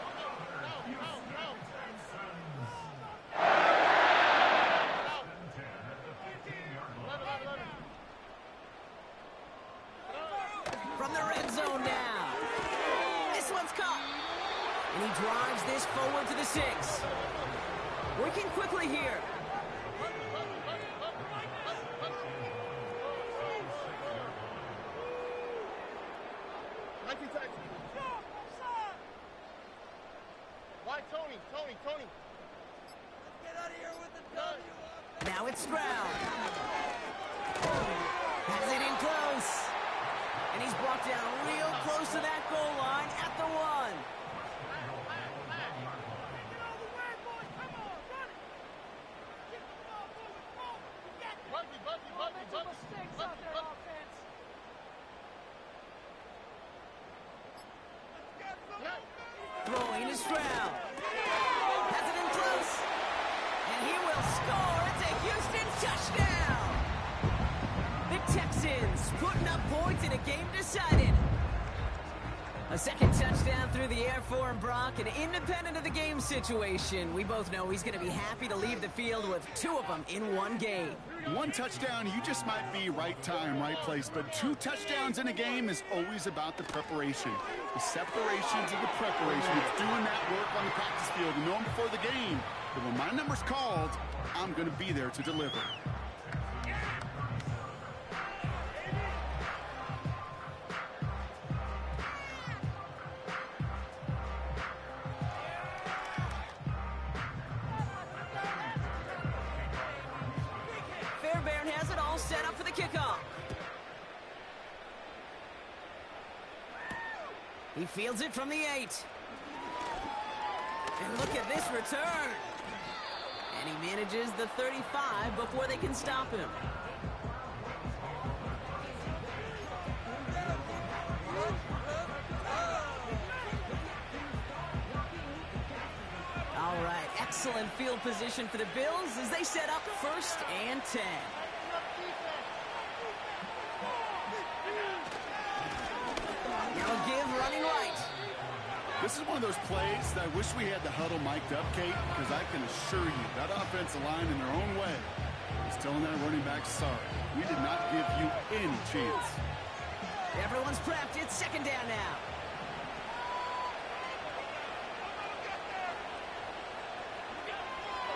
From the red zone now. This one's caught. And he drives this forward to the 6. Working quickly here. Why, Tony? Let's get out of here with the W. Now it's Stroud. Has it in close. And he's brought down real close to that goal line at the 1. Throwing to Stroud. Has it in close. And he will score. It's a Houston touchdown. The Texans putting up points in a game decided. A 2nd touchdown through the air for him, Brock, and independent of the game situation, we both know he's going to be happy to leave the field with 2 of them in one game. 1 touchdown, you just might be right time, right place, but 2 touchdowns in a game is always about the preparation. The separations of the preparation. It's doing that work on the practice field and knowing before the game that when my number's called, I'm going to be there to deliver. Fairbairn has it all set up for the kickoff. He fields it from the 8. And look at this return. And he manages the 35 before they can stop him. All right, excellent field position for the Bills as they set up 1st and 10. Now give running right. This is one of those plays that I wish we had the huddle mic'd up, Kate, because I can assure you that offensive line in their own way is telling that running back, sorry, we did not give you any chance. Everyone's prepped. It's 2nd down now.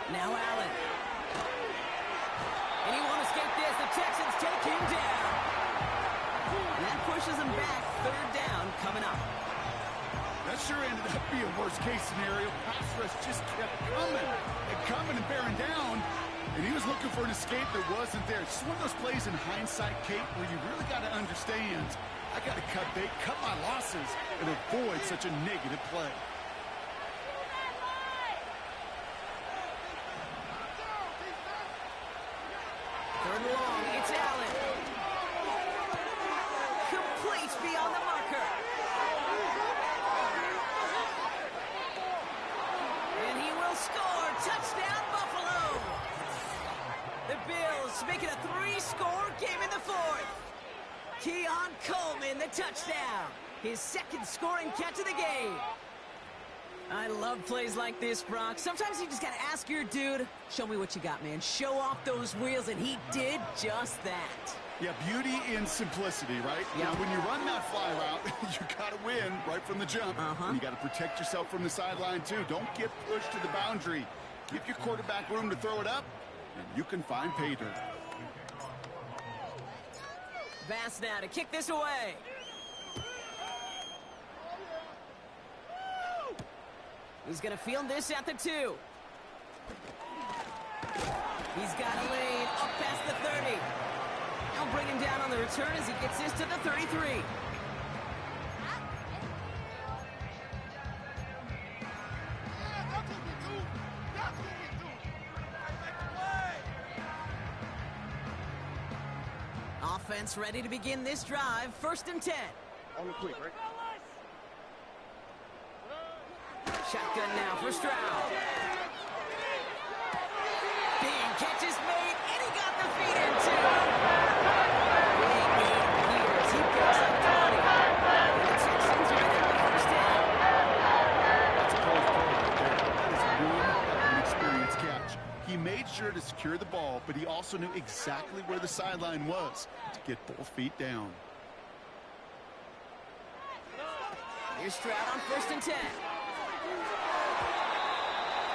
Now Allen. And he won't escape this. The Texans take him down. And that pushes him back. 3rd down coming up. That sure ended up being worst-case scenario. Pass rush just kept coming and bearing down. And he was looking for an escape that wasn't there. It's just one of those plays in hindsight, Kate, where you really got to understand, I got to cut bait, cut my losses, and avoid such a negative play. 3rd and long. It's Allen. Complete beyond the marker. And he will score. Touchdown, Buffalo. The Bills make it a 3-score game in the 4th. Keon Coleman, the touchdown. His 2nd scoring catch of the game. I love plays like this, Brock. Sometimes you just got to ask your dude, show me what you got, man. Show off those wheels, and he did just that. Yeah, beauty in simplicity, right? Yep. Now, when you run that fly route, you got to win right from the jump. And you got to protect yourself from the sideline, too. Don't get pushed to the boundary. Give your quarterback room to throw it up, and you can find pay dirt. Bass now to kick this away. He's going to field this at the 2. He's got a lane up past the 30. They'll bring him down on the return as he gets this to the 33. Offense ready to begin this drive. 1st and 10. On the quick, right? Shotgun now for Stroud. Big catch is made, and he got the feet in too. Big game here as he picks up 20. And the Texans are in the 1st down. That's a close play right there. That is one heck of an experienced catch. He made sure to secure the ball, but he also knew exactly where the sideline was to get both feet down. Here's Stroud on 1st and 10.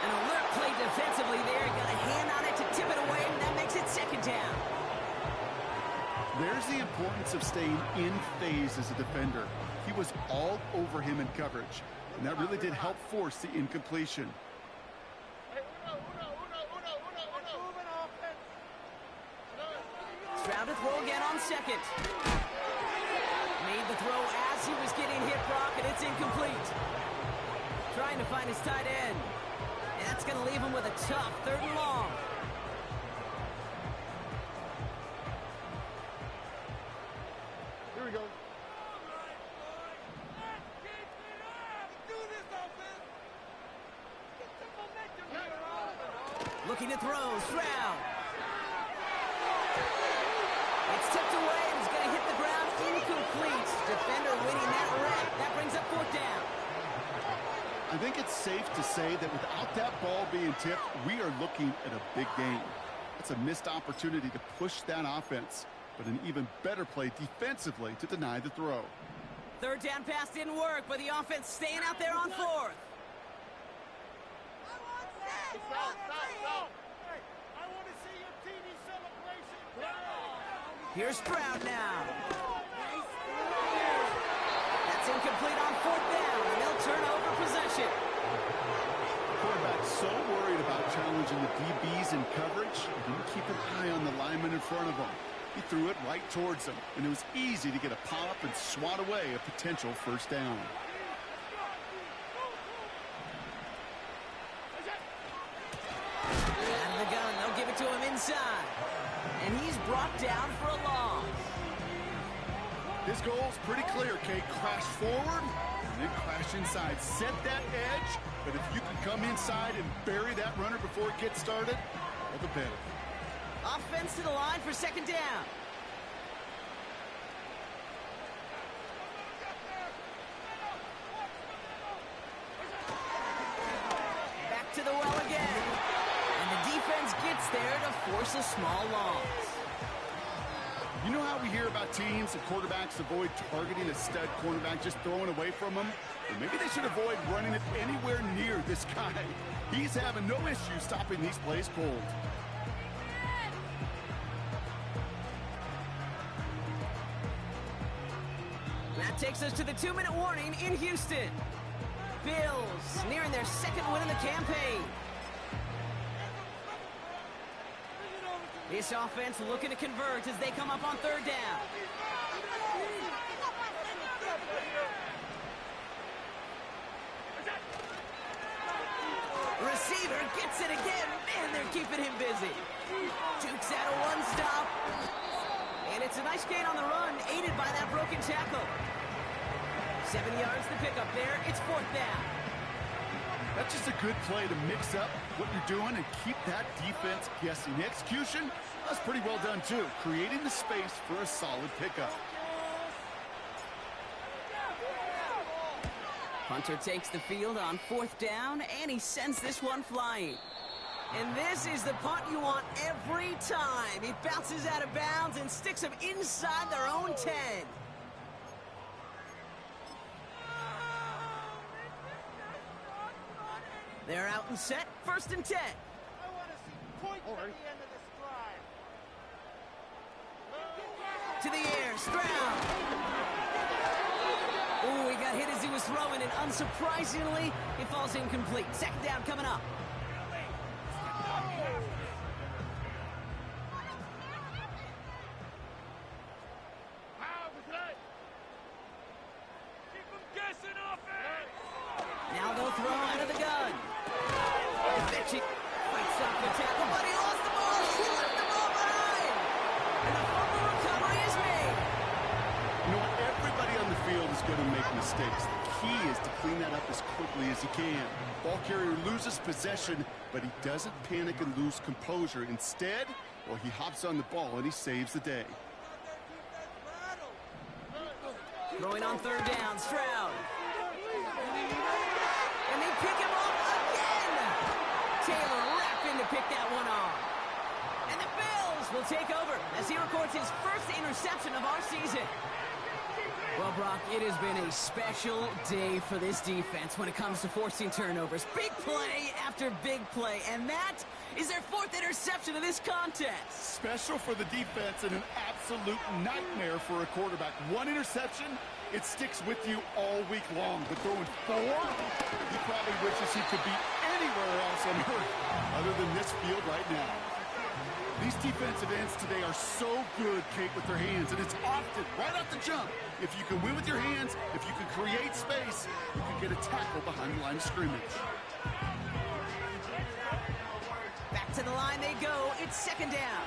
An alert play defensively there. Got a hand on it to tip it away, and that makes it 2nd down. There's the importance of staying in phase as a defender. He was all over him in coverage, and that really did help force the incompletion. Stroud to throw again on 2nd. Made the throw as he was getting hit, Brock, and it's incomplete. Trying to find his tight end. And that's going to leave him with a tough 3rd and long. Here we go. Looking to throw, Stroud. It's tipped away and he's going to hit the ground. Incomplete. Defender winning that rep. That brings up 4th down. I think it's safe to say that without that ball being tipped, we are looking at a big game. It's a missed opportunity to push that offense, but an even better play defensively to deny the throw. 3rd down pass didn't work, but the offense staying out there on 4th. Here's Stroud now. That's incomplete on 4th down, and they'll turn over possession. The quarterback's so worried about challenging the DBs in coverage, he didn't keep an eye on the lineman in front of him. He threw it right towards him, and it was easy to get a pop and swat away a potential 1st down. Out of the gun, they'll give it to him inside. And he's brought down for a loss. This goal's pretty clear, Kate. Crash forward and then crash inside. Set that edge, but if you can come inside and bury that runner before it gets started, all the better. Offense to the line for second down. Back to the well again. And the defense gets there to force a small loss. You know how we hear about teams and quarterbacks avoid targeting a stud cornerback, just throwing away from him? Well, maybe they should avoid running it anywhere near this guy. He's having no issue stopping these plays cold. That takes us to the 2-minute warning in Houston. Bills nearing their second win in the campaign. This offense looking to convert as they come up on third down. Receiver gets it again. Man, they're keeping him busy. Dukes out a one-stop. And it's a nice gain on the run, aided by that broken tackle. 7 yards to pick up there. It's fourth down. That's just a good play to mix up what you're doing and keep that defense guessing. The execution, that's pretty well done too. Creating the space for a solid pickup. Hunter takes the field on fourth down, and he sends this one flying. And this is the punt you want every time. It bounces out of bounds and sticks them inside their own 10. They're out and set, first and 10. I want to see points at the end of this drive. To the air, Stroud. Ooh, he got hit as he was throwing, and unsurprisingly, it falls incomplete. Second down coming up. Now they'll throw out of the gun. Fitchy fights off the tackle, but he lost the ball. He left the ball behind. And the fumble recovery is made. You know what? Everybody on the field is going to make mistakes. The key is to clean that up as quickly as he can. Ball carrier loses possession, but he doesn't panic and lose composure. Instead, well, he hops on the ball and he saves the day. Throwing on third down, Stroud. And they pick him off again. Taylor rapping to pick that one off. And the Bills will take over as he records his first interception of our season. Well, Brock, it has been a special day for this defense when it comes to forcing turnovers. Big play after big play, and that is their fourth interception of this contest. Special for the defense and an absolute nightmare for a quarterback. One interception, it sticks with you all week long. But throwing four, he probably wishes he could be anywhere else on earth other than this field right now. These defensive ends today are so good, Kate, with their hands, and it's often right off the jump. If you can win with your hands, if you can create space, you can get a tackle behind the line of scrimmage. Back to the line they go. It's second down.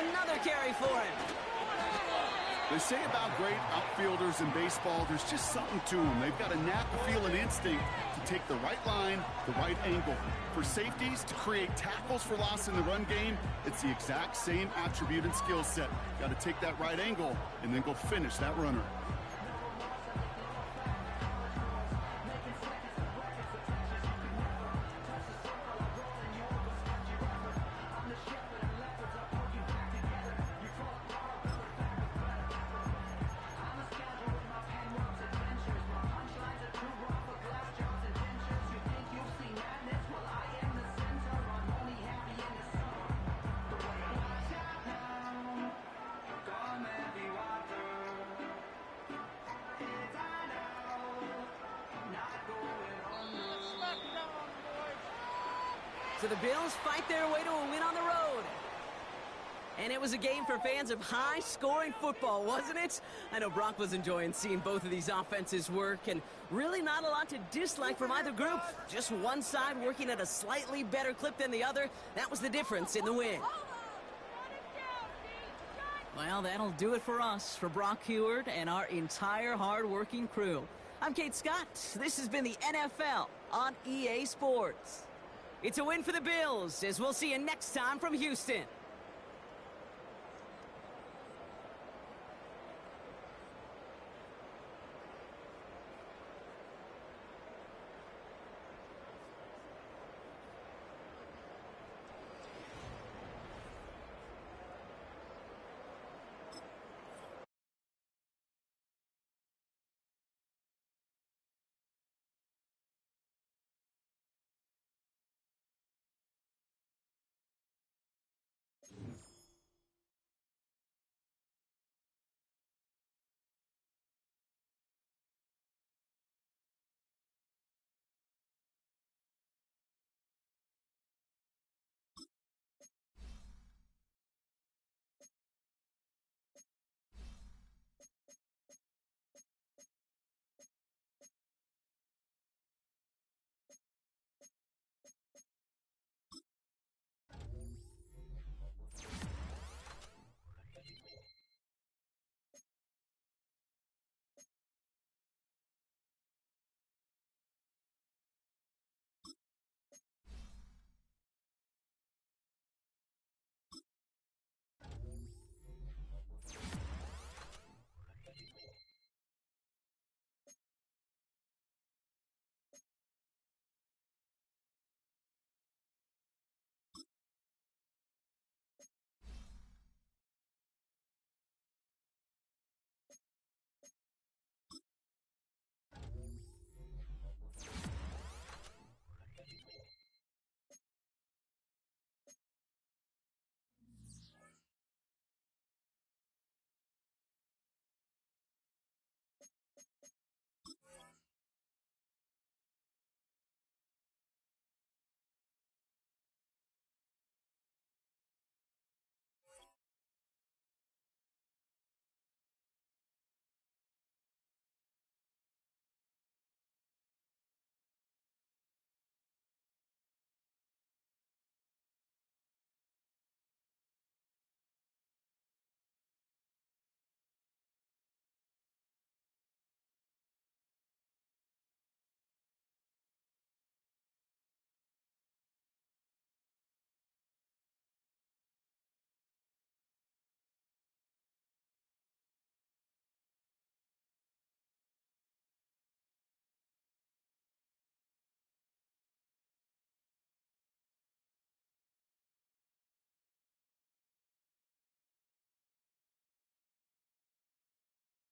Another carry for him. They say about great outfielders in baseball, there's just something to them. They've got a knack, a feel, and instinct to take the right line, the right angle. For safeties, to create tackles for loss in the run game, it's the exact same attribute and skill set. Got to take that right angle and then go finish that runner. So the Bills fight their way to a win on the road. And it was a game for fans of high-scoring football, wasn't it? I know Brock was enjoying seeing both of these offenses work, and really not a lot to dislike from either group. Just one side working at a slightly better clip than the other. That was the difference in the win. Well, that'll do it for us, for Brock Heward and our entire hard-working crew. I'm Kate Scott. This has been the NFL on EA Sports. It's a win for the Bills, as we'll see you next time from Houston.